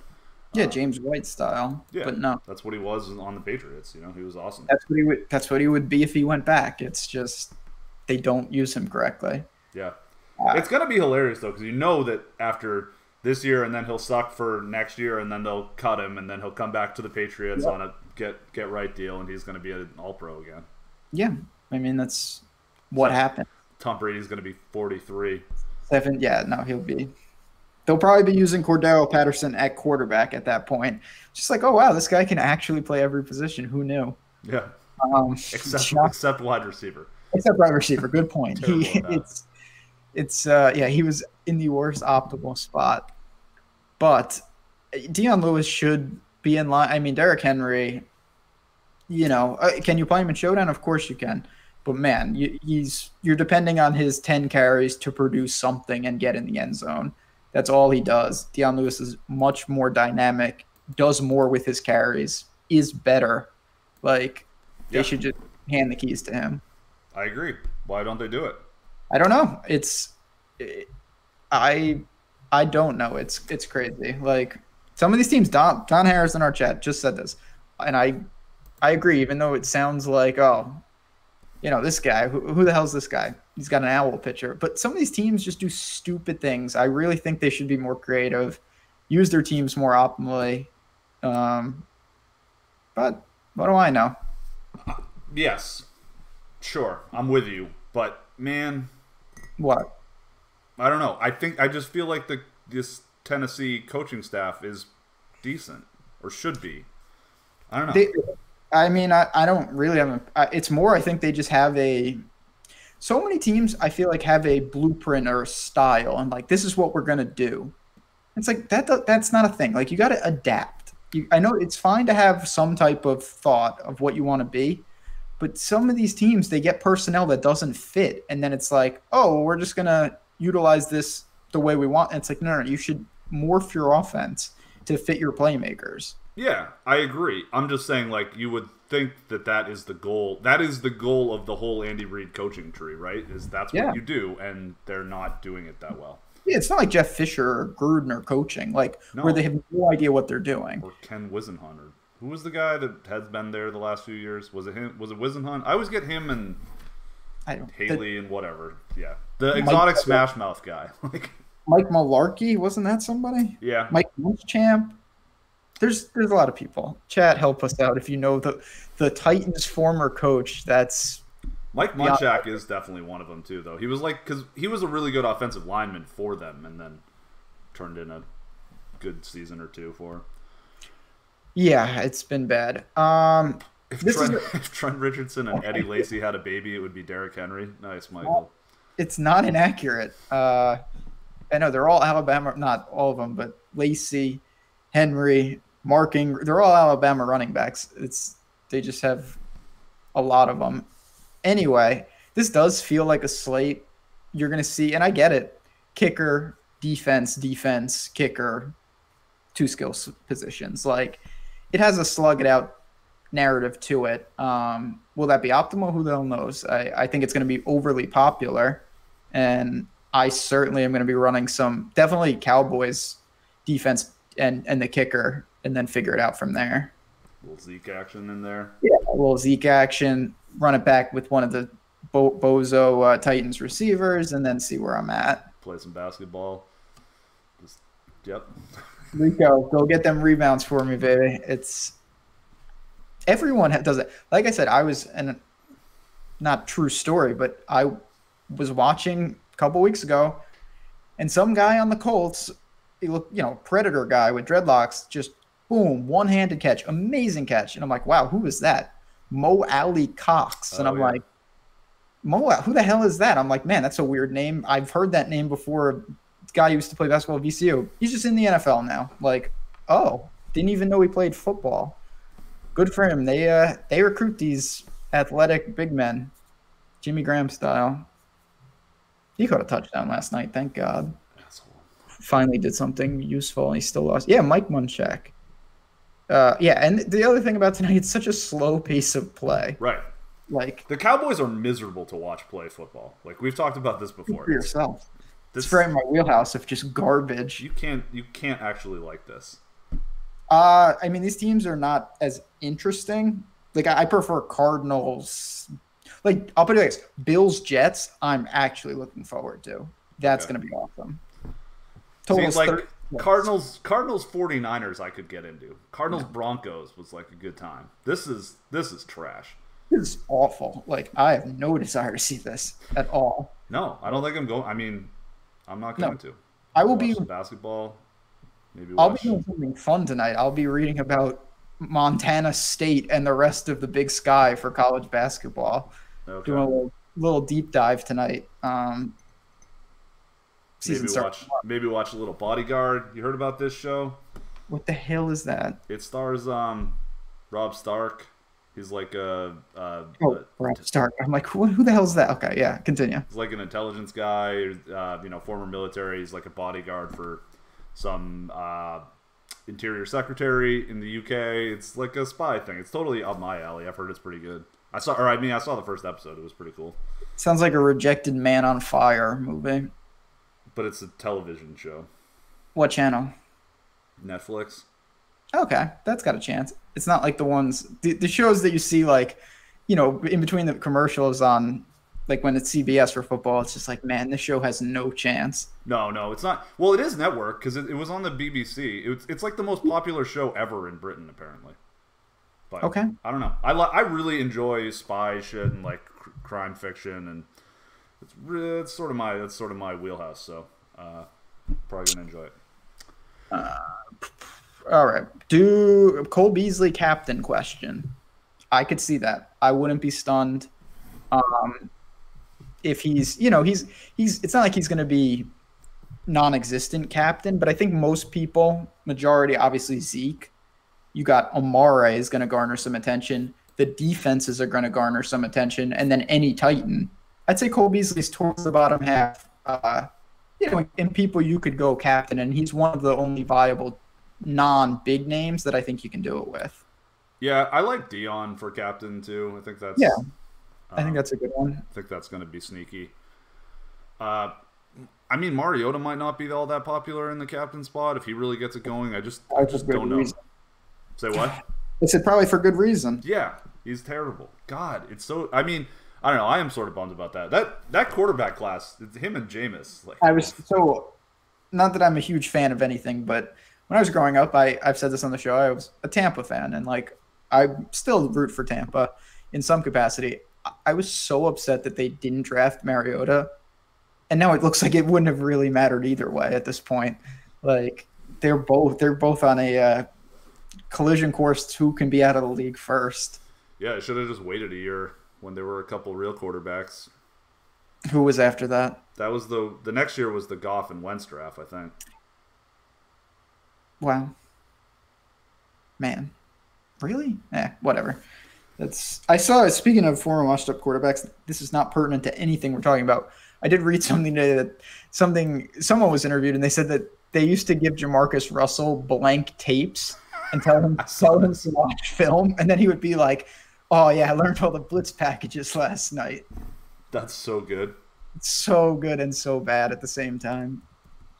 James White style. Yeah, but no, that's what he was on the Patriots. He was awesome. That's what he would be if he went back. It's just they don't use him correctly. Yeah, it's gonna be hilarious though because that after this year and then he'll suck for next year and then they'll cut him and then he'll come back to the Patriots on a get right deal and he's going to be an all-pro again. Yeah, that's what happened. Tom Brady's going to be 43. He'll be. They'll probably be using Cordero Patterson at quarterback at that point. Just oh wow, this guy can actually play every position. Who knew? Yeah. Except wide receiver. Except wide receiver. Good point. He was in the worst optimal spot. But Deion Lewis should be in line. I mean, Derrick Henry, can you play him in Showdown? Of course you can. But man, you're depending on his 10 carries to produce something and get in the end zone. That's all he does. Deion Lewis is much more dynamic, does more with his carries, is better. Like, they should just hand the keys to him. I agree. Why don't they do it? I don't know. I don't know. It's crazy. Like, some of these teams, Don Harris in our chat just said this, and I agree. Even though it sounds like, this guy, who the hell's this guy? He's got an owl pitcher. But some of these teams just do stupid things. I really think they should be more creative, use their teams more optimally. But what do I know? Yes, sure, I'm with you. But man, what? I don't know. I just feel like this Tennessee coaching staff is decent, or should be. I don't know. I don't really have it's more, I think they just have so many teams I feel like have a blueprint or a style, and like, this is what we're going to do. It's like, that's not a thing. Like, you got to adapt. I know it's fine to have some type of thought of what you want to be, but some of these teams, they get personnel that doesn't fit. And then it's like, oh, we're just going to utilize this the way we want. And it's like, no, you should morph your offense to fit your playmakers. Yeah, I agree. I'm just saying, like, you would think that is the goal. That is the goal of the whole Andy Reid coaching tree, right? That's what you do, and they're not doing it that well. Yeah, it's not like Jeff Fisher or Gruden are coaching, where they have no idea what they're doing. Or Ken Wisenhunt, or who was the guy that has been there the last few years? Was it him? Was it Wisenhunt? I always get him and Haley and whatever. Yeah, the exotic Smash Mouth guy. Mike Mularkey, wasn't that somebody? Yeah, Mike Muschamp. There's a lot of people. Chat, help us out if you know the Titans' former coach. That's Mike Munchak is definitely one of them too, though. He was because he was a really good offensive lineman for them, and then turned in a good season or two for him. Yeah, it's been bad. If Trent Richardson and Eddie Lacy had a baby, it would be Derrick Henry. Nice, Michael. It's not inaccurate. I know they're all Alabama, not all of them, but Lacy, Henry, Marking, they're all Alabama running backs. They just have a lot of them. Anyway, this does feel like a slate. You're going to see, and I get it, kicker, defense, kicker, 2 skill positions. Like, it has a slug it out narrative to it. Will that be optimal? Who the hell knows? I think it's going to be overly popular, and I certainly am going to be running some, definitely Cowboys defense and the kicker, and then figure it out from there. A little Zeke action in there. Yeah, a little Zeke action. Run it back with one of the Bozo Titans receivers, and then see where I'm at. Play some basketball. Yep. Rico, go get them rebounds for me, baby. Everyone does it. Like I said, I was, and not true story, but I was watching a couple weeks ago, and some guy on the Colts, he looked, predator guy with dreadlocks, just boom, one-handed catch, amazing catch. And I'm like, wow, who is that? Mo Alley Cox. And I'm like, who the hell is that? I'm like, man, that's a weird name. I've heard that name before. This guy used to play basketball at VCU. He's just in the NFL now. Like, oh, didn't even know he played football. Good for him. They recruit these athletic big men, Jimmy Graham style. He caught a touchdown last night, thank God. Finally did something useful, and he still lost. Yeah, Mike Munchak. And the other thing about tonight, it's such a slow pace of play. Right. Like, the Cowboys are miserable to watch play football. Like, we've talked about this before. For yourself. It's right in my wheelhouse of just garbage. You can't actually like this. I mean, these teams are not as interesting. Like, I prefer Cardinals. Like, I'll put it like this. Bills, Jets, I'm actually looking forward to. That's going to be awesome. Seems like Cardinals 49ers I could get into. Cardinals Broncos was like a good time. This is trash. This is awful. Like, I have no desire to see this at all. No, I don't think I'm going. I mean, I'm not going to. I will be basketball. Maybe I'll be doing something fun tonight. I'll be reading about Montana State and the rest of the Big Sky for college basketball. Okay. Doing a little deep dive tonight. season starts. Maybe watch a little Bodyguard. You heard about this show? What the hell is that? It stars Rob Stark. He's like Rob Stark. I'm like, who the hell is that? Okay, yeah, continue. He's like an intelligence guy, former military. He's like a bodyguard for some interior secretary in the UK. It's like a spy thing. It's totally up my alley. I've heard it's pretty good. I saw the first episode. It was pretty cool. Sounds like a rejected Man on Fire movie. But it's a television show. What channel? Netflix. Okay, that's got a chance. It's not like the shows that you see, like, in between the commercials on, like, when it's CBS for football. It's just like, man, this show has no chance. No, it's not. Well, it is network because it was on the BBC. It's like the most popular show ever in Britain, apparently. But okay. I don't know. I really enjoy spy shit and like crime fiction, and it's sort of my wheelhouse. So probably gonna enjoy it. All right. Do Cole Beasley captain question? I could see that. I wouldn't be stunned. If he's it's not like he's going to be non-existent captain, but I think most people, majority, obviously Zeke. You got Amare is going to garner some attention. The defenses are going to garner some attention, and then any Titan. I'd say Cole Beasley's towards the bottom half. In people you could go captain, and he's one of the only viable non-big names that I think you can do it with. Yeah, I like Dion for captain too. I think that's I think that's a good one. I think that's going to be sneaky. Mariota might not be all that popular in the captain spot if he really gets it going. I just don't know. Say what? I said probably for good reason. Yeah, he's terrible. God, it's so. I don't know. I am sort of bummed about that. That quarterback class, it's him and Jameis. Like, I was so. Not that I'm a huge fan of anything, but when I was growing up, I've said this on the show. I was a Tampa fan, and like I still root for Tampa in some capacity. I was so upset that they didn't draft Mariota, and now it looks like it wouldn't have really mattered either way at this point. Like they're both on a collision course. Who can be out of the league first? Yeah, I should have just waited a year when there were a couple real quarterbacks. Who was after that? That was the next year was the Goff and Wentz draft, I think. Wow. Man. Really? Whatever. I saw, speaking of former washed up quarterbacks, this is not pertinent to anything we're talking about. I did read something today that someone was interviewed and they said that they used to give Jamarcus Russell blank tapes and tell him to watch film, and then he would be like, "Oh yeah, I learned all the blitz packages last night." That's so good. It's so good and so bad at the same time.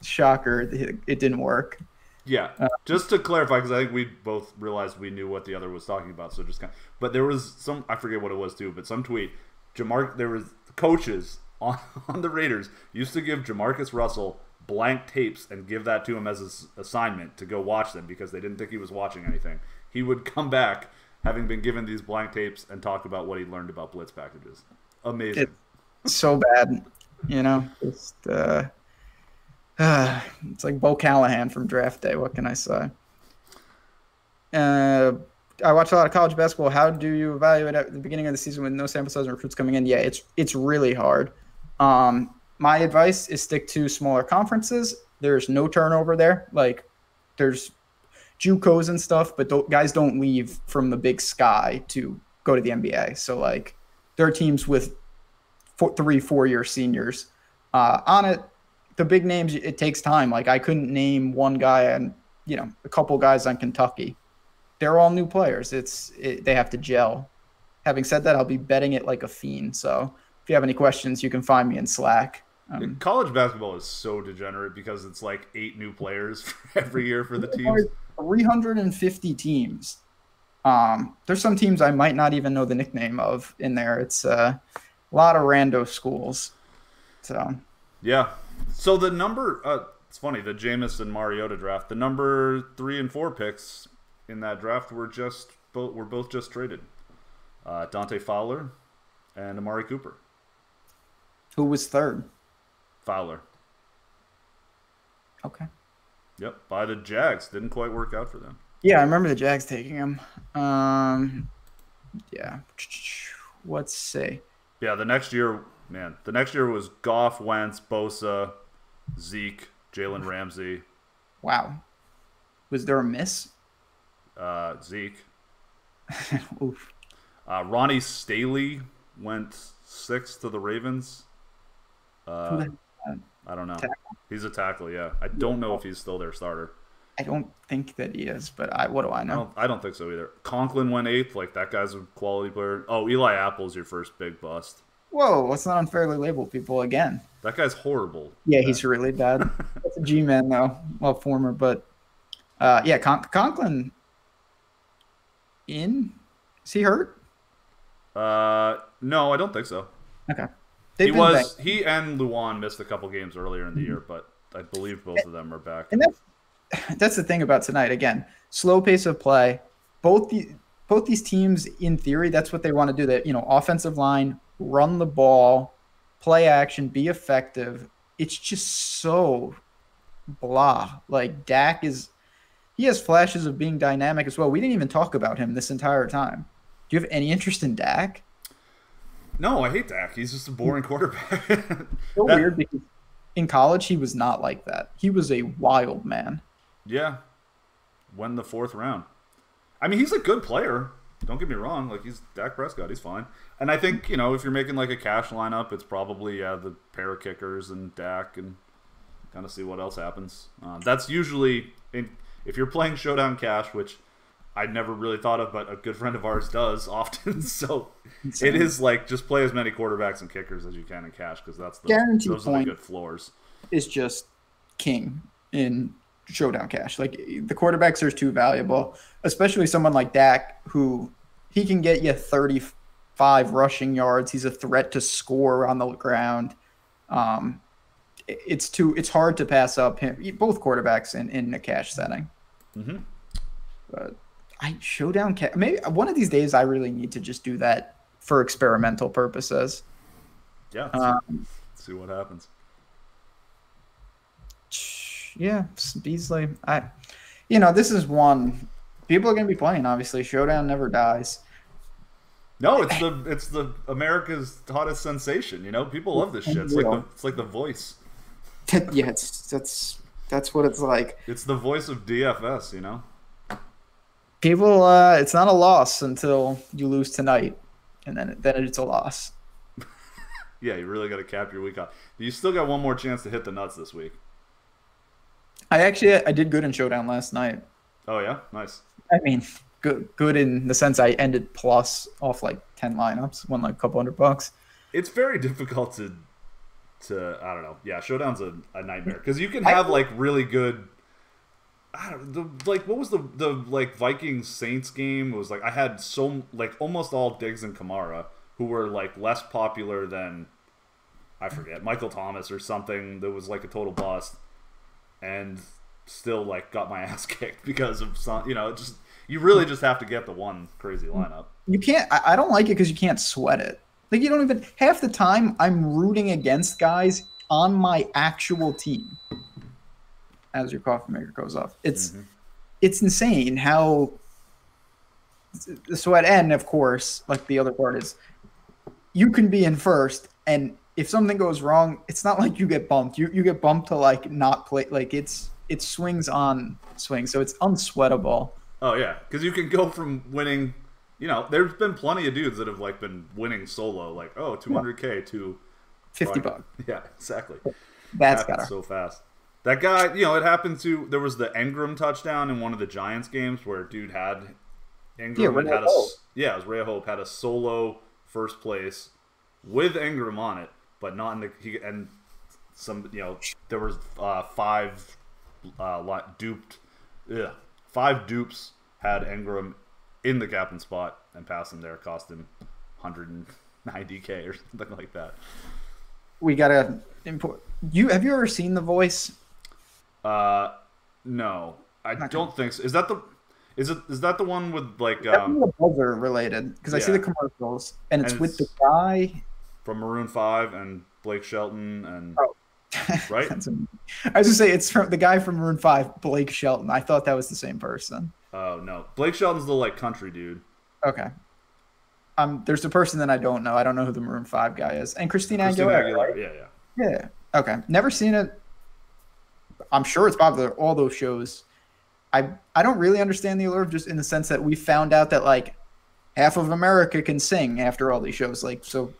Shocker, it didn't work. Yeah, just to clarify, because I think we both realized we knew what the other was talking about, so just but there was some, I forget what it was too, but some tweet, there was coaches on the Raiders used to give Jamarcus Russell blank tapes and give that to him as an assignment to go watch them because they didn't think he was watching anything. He would come back having been given these blank tapes and talk about what he learned about blitz packages. Amazing. It's so bad, just it's like Bo Callahan from draft day. What can I say? I watch a lot of college basketball. How do you evaluate at the beginning of the season with no sample size and recruits coming in? Yeah, it's really hard. My advice is stick to smaller conferences. There's no turnover there. Like there's JUCOs and stuff, but guys don't leave from the Big Sky to go to the NBA. So like there are teams with 3-4 year seniors on it. The big names, it takes time. Like I couldn't name one guy and a couple guys on Kentucky. They're all new players. They have to gel. Having said that, I'll be betting it like a fiend. So if you have any questions, you can find me in Slack. College basketball is so degenerate because it's like 8 new players every year for the teams. 350 teams. There's some teams I might not even know the nickname of in there. It's a lot of rando schools. So yeah. So the number, it's funny, the Jameis and Mariota draft, the number 3 and 4 picks in that draft were both just traded. Dante Fowler and Amari Cooper. Who was third? Fowler. Okay. Yep, by the Jags. Didn't quite work out for them. Yeah, I remember the Jags taking him. Yeah. Let's see. Yeah, the next year was Goff, Wentz, Bosa, Zeke, Jalen Ramsey. Wow. Was there a miss? Zeke. Oof. Ronnie Staley went 6th to the Ravens. Who the I don't know. tackle? He's a tackle, yeah. I don't know if he's still their starter. I don't think that he is, but what do I know? I don't think so either. Conklin went 8th. Like, that guy's a quality player. Oh, Eli Apple's your first big bust. Whoa, let's not unfairly label people again. That guy's horrible. Yeah, he's really bad. That's a G-man, though. Well, former, but yeah, Conklin in? Is he hurt? No, I don't think so. Okay. He and Luan missed a couple games earlier in the year, but I believe both of them are back. And that's the thing about tonight. Again, slow pace of play. Both these teams, in theory, that's what they want to do. That, offensive line, run the ball, play action, be effective. It's just so blah. Like, Dak he has flashes of being dynamic as well. We didn't even talk about him this entire time. Do you have any interest in Dak? No, I hate Dak. He's just a boring quarterback. So weird, because in college he was not like that. He was a wild man. Yeah. Won the 4th round. I mean, he's a good player. Don't get me wrong. Like, he's Dak Prescott. He's fine. And I think, if you're making like a cash lineup, it's probably, the pair of kickers and Dak and kind of see what else happens. That's usually, if you're playing Showdown Cash, which I never really thought of, but a good friend of ours does often. So it is like, just play as many quarterbacks and kickers as you can in cash, because those are the good floors. Is just king in Showdown Cash. Like, the quarterbacks are too valuable, especially someone like Dak, who he can get you 35 rushing yards. He's a threat to score on the ground. It's hard to pass up him, both quarterbacks in a cash setting. Mm-hmm. But Showdown Cash, maybe one of these days I really need to just do that for experimental purposes. Yeah. See what happens. Yeah, Beasley. This is one people are going to be playing. Obviously, Showdown never dies. No, it's the America's hottest sensation. People love this shit. It's like the Voice. Yeah, that's what it's like. It's the voice of DFS. People, it's not a loss until you lose tonight, and then it's a loss. Yeah, you really got to cap your week off. You still got one more chance to hit the nuts this week. I did good in Showdown last night. Oh yeah, nice. I mean, good in the sense I ended plus off like 10 lineups, won like a couple $100. It's very difficult to I don't know. Yeah, Showdown's a nightmare, because you can have like really good. What was the like Vikings Saints game? It was like I had almost all Diggs and Kamara, who were like less popular than, I forget, Michael Thomas or something, that was like a total bust, and still like got my ass kicked because of some, you really just have to get the one crazy lineup. You can't. I don't like it because you can't sweat it. Like, you don't even, half the time I'm rooting against guys on my actual team. As your coffee maker goes off, it's insane how the sweat. And of course, like, the other part is, you can be in first, and if something goes wrong, it's not like you get bumped. You get bumped to like not play. Like, it swings on swings, so it's unsweatable. Oh yeah, because you can go from winning. There's been plenty of dudes that have like been winning solo, like, oh, 200K to $50. Yeah, exactly. That's got so fast. That guy, it happened to. There was the Ingram touchdown in one of the Giants games where dude had Ingram and had it was Ray Hope had a solo first place with Ingram on it, but not in the there was five dupes had Ingram in the captain spot, and passing there cost him 190K or something like that. We gotta import. Have you ever seen The Voice? No, I don't think so. Is that the one with like the buzzer related? Because I see the commercials, and it's with the guy from Maroon 5 and Blake Shelton and right. I was gonna say it's from the guy from Maroon 5, Blake Shelton. I thought that was the same person. Oh no, Blake Shelton's the like country dude. Okay. There's the person that I don't know. I don't know who the Maroon 5 guy is. And Christina Aguilera. Right? Yeah. Okay. Never seen it. I'm sure it's popular. All those shows. I don't really understand the allure, just in the sense that we found out that like half of America can sing after all these shows. Like, so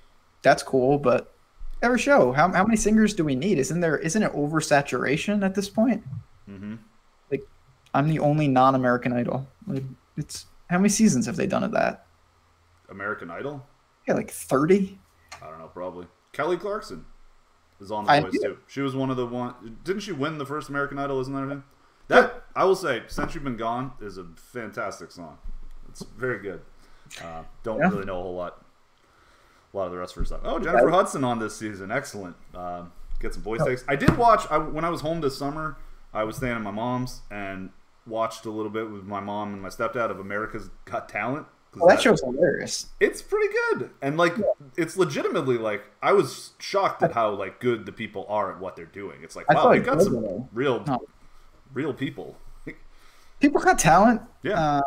that's cool, but every show, how many singers do we need? Isn't it oversaturation at this point? Mm-hmm. Like, I'm the only non-American Idol. Like, it's how many seasons have they done of that? American Idol? Yeah, like 30. I don't know, probably. Kelly Clarkson is on The Voice too. She was one of the Didn't she win the first American Idol? Isn't that her name? That, I will say, Since You've Been Gone is a fantastic song. It's very good. Don't really know a lot of the rest of her stuff. Oh, Jennifer Hudson on this season. Excellent. Get some voice takes. I did watch, when I was home this summer, I was staying at my mom's and watched a little bit with my mom and my stepdad of America's Got Talent. Well, that show's hilarious. It's pretty good. And, like, it's legitimately, like, I was shocked at how, like, good the people are at what they're doing. It's like, wow, they've got some real people. People got talent. Yeah.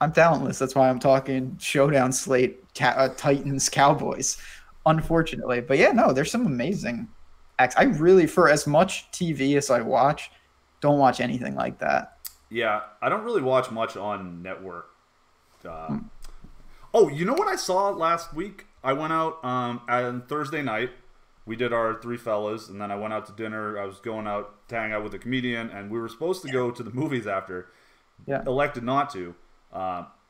I'm talentless. That's why I'm talking Showdown slate, Titans, Cowboys, unfortunately. But yeah, no, there's some amazing acts. I really, for as much TV as I watch, don't watch anything like that. Yeah, I don't really watch much on network. Oh, you know what I saw last week? I went out on Thursday night. We did our Three Fellas, and then I went out to dinner. I was going out to hang out with a comedian, and we were supposed to go to the movies after. Yeah. Elected not to.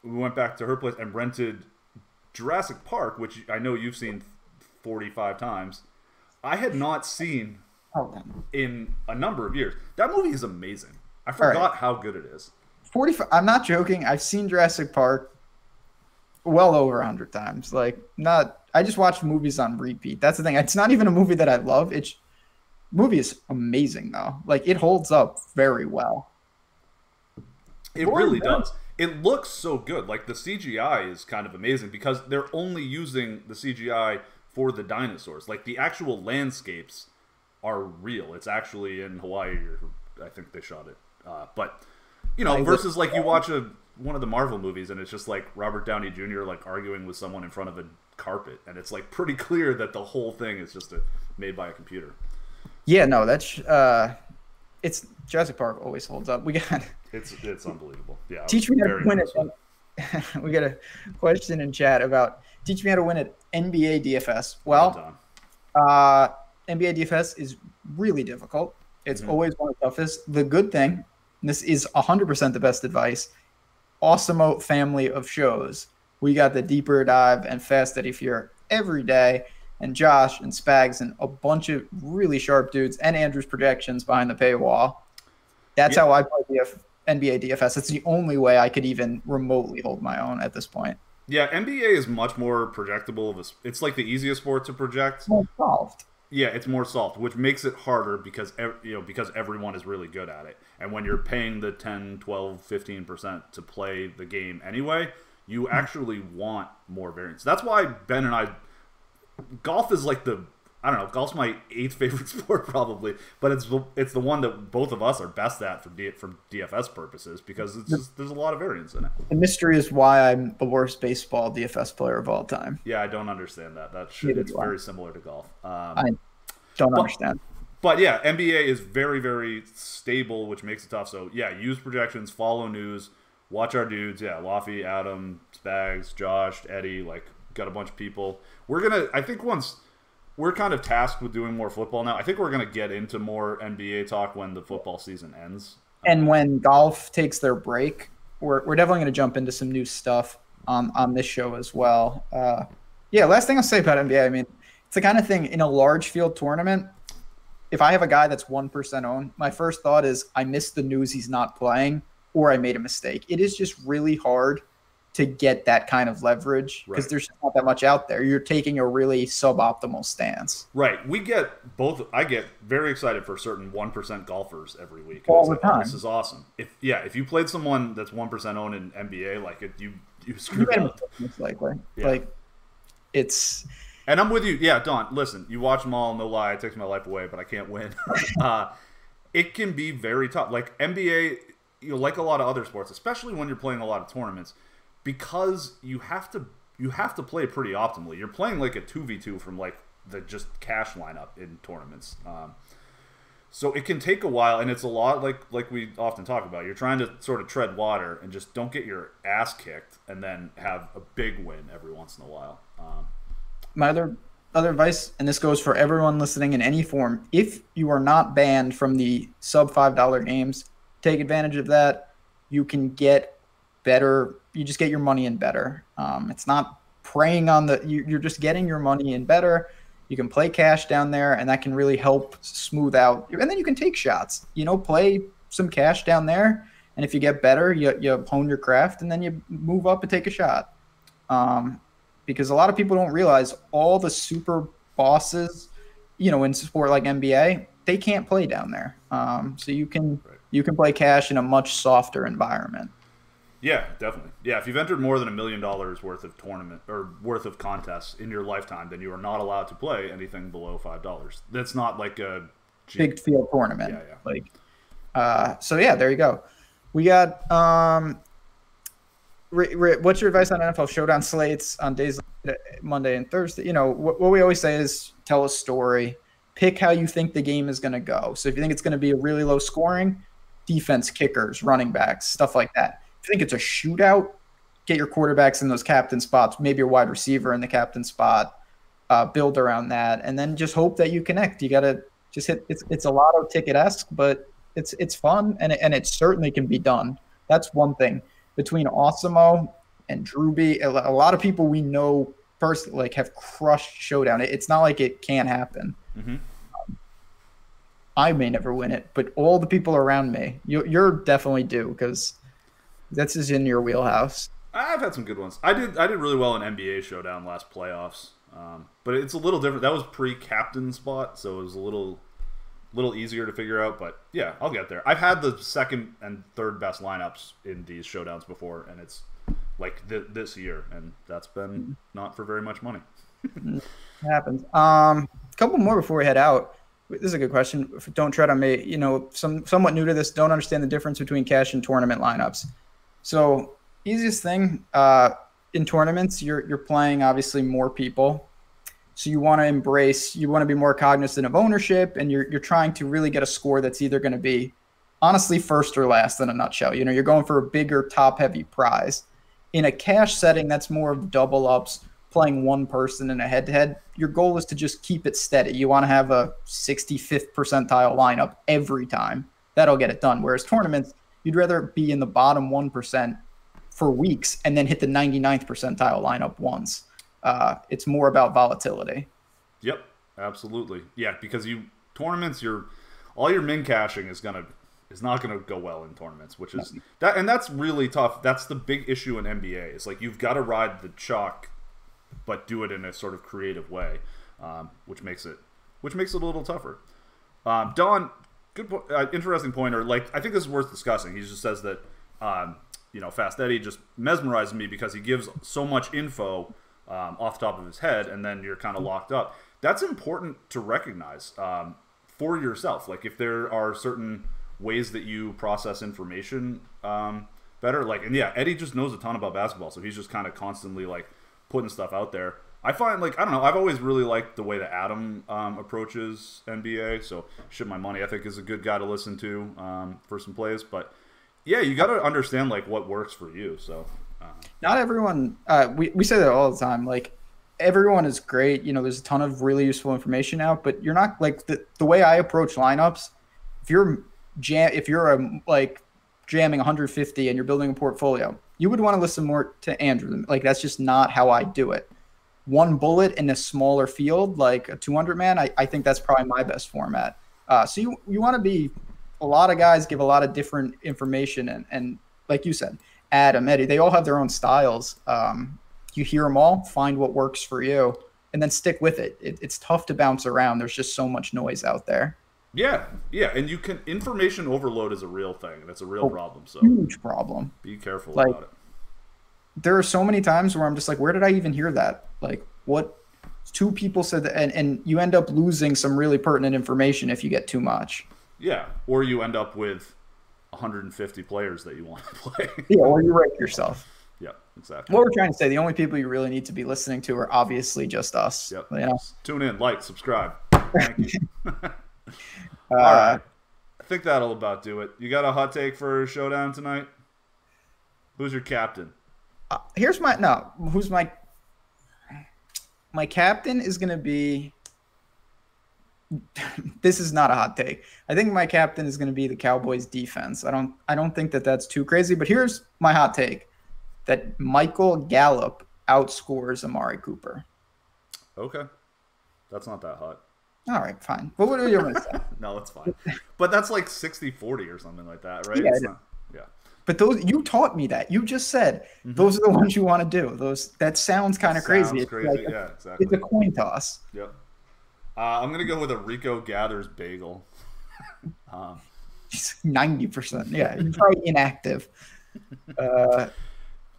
We went back to her place and rented Jurassic Park, which I know you've seen 45 times. I had not seen in a number of years. That movie is amazing. I forgot how good it is. 45. I'm not joking. I've seen Jurassic Park well over 100 times. Like, I just watch movies on repeat. That's the thing. It's not even a movie that I love. Movie is amazing though. Like, it holds up very well. It really does. It looks so good. Like, the CGI is kind of amazing because they're only using the CGI for the dinosaurs. Like, the actual landscapes are real. It's actually in Hawaii. I think they shot it. But, you know, versus like you watch one of the Marvel movies and it's just like Robert Downey Jr. like arguing with someone in front of a carpet, and it's like pretty clear that the whole thing is just made by a computer. Yeah, no, that's it's Jurassic Park always holds up. It's unbelievable. Yeah, teach me how to win it. We got a question in chat about teach me how to win at NBA DFS. Well, NBA DFS is really difficult. It's always one of the toughest. The good thing, and this is 100% the best advice, awesome family of shows. We got the Deeper Dive and Fast Eddie Fuhr every day, and Josh and Spags and a bunch of really sharp dudes, and Andrew's projections behind the paywall. That's how I play NBA DFS. It's the only way I could even remotely hold my own at this point. Yeah, NBA is much more projectable. It's like the easiest sport to project. More solved. Yeah, it's more solved, which makes it harder because everyone is really good at it. And when you're paying the 10, 12, 15% to play the game anyway, you actually want more variance. That's why Ben and I, golf is like golf's my 8th favorite sport probably, but it's the one that both of us are best at for DFS purposes because there's a lot of variance in it. The mystery is why I'm the worst baseball DFS player of all time. Yeah, I don't understand that. It's very similar to golf. I don't understand. But yeah, NBA is very, very stable, which makes it tough. So yeah, use projections, follow news, watch our dudes. Yeah, Laffy, Adam, Spags, Josh, Eddie, like got a bunch of people. I think once we're kind of tasked with doing more football now, I think we're going to get into more NBA talk when the football season ends. And when golf takes their break, we're definitely going to jump into some new stuff on this show as well. Yeah, last thing I'll say about NBA, I mean, it's the kind of thing in a large field tournament, if I have a guy that's 1% owned, my first thought is I missed the news he's not playing or I made a mistake. It is just really hard to get that kind of leverage because there's not that much out there. You're taking a really suboptimal stance. Right. We get both. I get very excited for certain 1% golfers every week. All the time. This is awesome. If you played someone that's 1% owned in NBA, like you screwed up. Most likely. Yeah. Like it's. And I'm with you. Yeah, Don, listen, you watch them all, no lie, it takes my life away, but I can't win. It can be very tough. Like NBA, like a lot of other sports, especially when you're playing a lot of tournaments, because you have to play pretty optimally. You're playing like a 2v2 from like the just cash lineup in tournaments. So it can take a while, and it's a lot like we often talk about. You're trying to sort of tread water and just don't get your ass kicked, and then have a big win every once in a while. My other advice, and this goes for everyone listening in any form: if you are not banned from the sub $5 games, take advantage of that. You can get better. You just get your money in better. It's not preying on you're just getting your money in better. You can play cash down there, and that can really help smooth out. And then you can take shots. Play some cash down there, and if you get better, you hone your craft, and then you move up and take a shot. Because a lot of people don't realize all the super bosses, in sport like NBA, they can't play down there. So you can play cash in a much softer environment. Yeah, definitely. Yeah, if you've entered more than $1 million worth of tournament or worth of contests in your lifetime, then you are not allowed to play anything below $5. That's not like a big field tournament. Yeah. So yeah, there you go. We got what's your advice on NFL Showdown slates on days like Monday and Thursday? What we always say is tell a story. Pick how you think the game is going to go. So if you think it's going to be a really low scoring, defense, kickers, running backs, stuff like that. If you think it's a shootout, get your quarterbacks in those captain spots, maybe your wide receiver in the captain spot, build around that, and then just hope that you connect. You got to just hit. It's a lotto ticket-esque, but it's fun, and it certainly can be done. That's one thing. Between Awesemo and Drewby, a lot of people we know personally have crushed Showdown. It's not like it can't happen. Mm-hmm. I may never win it, but all the people around me, you're definitely due because that's just in your wheelhouse. I've had some good ones. I did really well in NBA Showdown last playoffs, but it's a little different. That was pre-captain spot, so it was a little easier to figure out. But yeah, I'll get there. I've had the second and third best lineups in these Showdowns before, and it's like this year, and that's been not for very much money. It happens. A couple more before we head out. This is a good question. Don't tread on me. Somewhat new to this. Don't understand the difference between cash and tournament lineups. So easiest thing in tournaments, you're playing obviously more people. So you want to be more cognizant of ownership, and you're trying to really get a score that's either going to be honestly first or last in a nutshell. You're going for a bigger top heavy prize. In a cash setting, that's more of double ups, playing one person in a head to head. Your goal is to just keep it steady. You want to have a 65th percentile lineup every time. That'll get it done. Whereas tournaments, you'd rather be in the bottom 1% for weeks and then hit the 99th percentile lineup once. It's more about volatility. Yep, absolutely. Yeah, because tournaments, all your min caching is not gonna go well in tournaments, which is that, and that's really tough. That's the big issue in NBA. It's like you've got to ride the chalk, but do it in a sort of creative way, which makes it a little tougher. Don, good, interesting pointer. Like, I think this is worth discussing. He just says that, Fast Eddie just mesmerizes me because he gives so much info off the top of his head, and then you're kind of locked up. That's important to recognize for yourself. Like, if there are certain ways that you process information better, and Eddie just knows a ton about basketball, so he's just kind of constantly like putting stuff out there. I find, I don't know, I've always really liked the way that Adam approaches NBA. So Ship My Money, I think, is a good guy to listen to for some plays. But yeah, you got to understand what works for you. So not everyone. We say that all the time. Like, everyone is great. There's a ton of really useful information out, but you're not like the way I approach lineups. If you're jamming 150 and you're building a portfolio, you would want to listen more to Andrew. Like, that's just not how I do it. One bullet in a smaller field, like a 200-man, I think that's probably my best format. So you want to be – a lot of guys give a lot of different information. And like you said, Adam, Eddie, they all have their own styles. You hear them all, find what works for you, and then stick with it. It's tough to bounce around. There's just so much noise out there. Yeah, and information overload is a real thing, and it's a real problem. So huge problem. Be careful about it. There are so many times where I'm just like, where did I even hear that? Like, what? Two people said that, and you end up losing some really pertinent information if you get too much. Yeah, or you end up with 150 players that you want to play. Yeah, or you wreck yourself. Yeah, exactly. What we're trying to say, the only people you really need to be listening to are obviously just us. Yep. Tune in, like, subscribe. Thank you. All right. I think that'll about do it. You got a hot take for Showdown tonight? Who's your captain? Who's my captain is going to be. This is not a hot take. I think my captain is going to be the Cowboys defense. I don't think that that's too crazy, but here's my hot take: that Michael Gallup outscores Amari Cooper. Okay. That's not that hot. All right, fine. What are you going to say? No, it's fine. But that's like 60-40 or something like that, right? Yeah, yeah. But those, you taught me that. You just said those are the ones you want to do. That sounds kind of crazy. It's crazy. Like yeah, exactly. It's a coin toss. Yep. I'm gonna go with a Rico Gathers bagel. 90%. Yeah, you're probably inactive. No,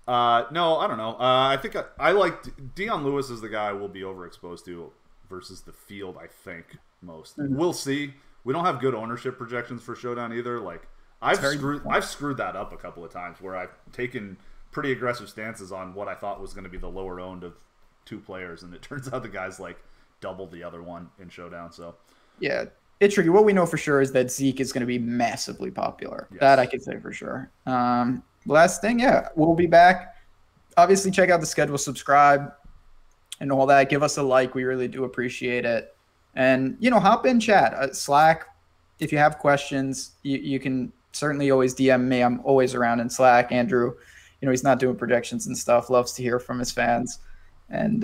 I don't know. I think I like Dion Lewis is the guy we'll be overexposed to versus the field. I think most. We'll see. We don't have good ownership projections for Showdown either. Like I've screwed that up a couple of times where I've taken pretty aggressive stances on what I thought was going to be the lower owned of two players, and it turns out the guy's like double the other one in Showdown. So yeah, it's tricky. What we know for sure is that Zeke is going to be massively popular. Yes. That I can say for sure. Last thing, yeah, we'll be back. Obviously, check out the schedule, subscribe, and all that. Give us a like. We really do appreciate it. And, hop in chat. Slack, if you have questions, you can certainly always DM me. I'm always around in Slack. Andrew, he's not doing projections and stuff. Loves to hear from his fans. And,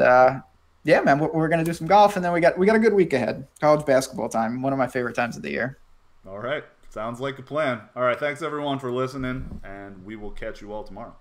yeah, man, we're going to do some golf, and then we got a good week ahead. College basketball time, one of my favorite times of the year. All right. Sounds like a plan. All right, thanks, everyone, for listening, and we will catch you all tomorrow.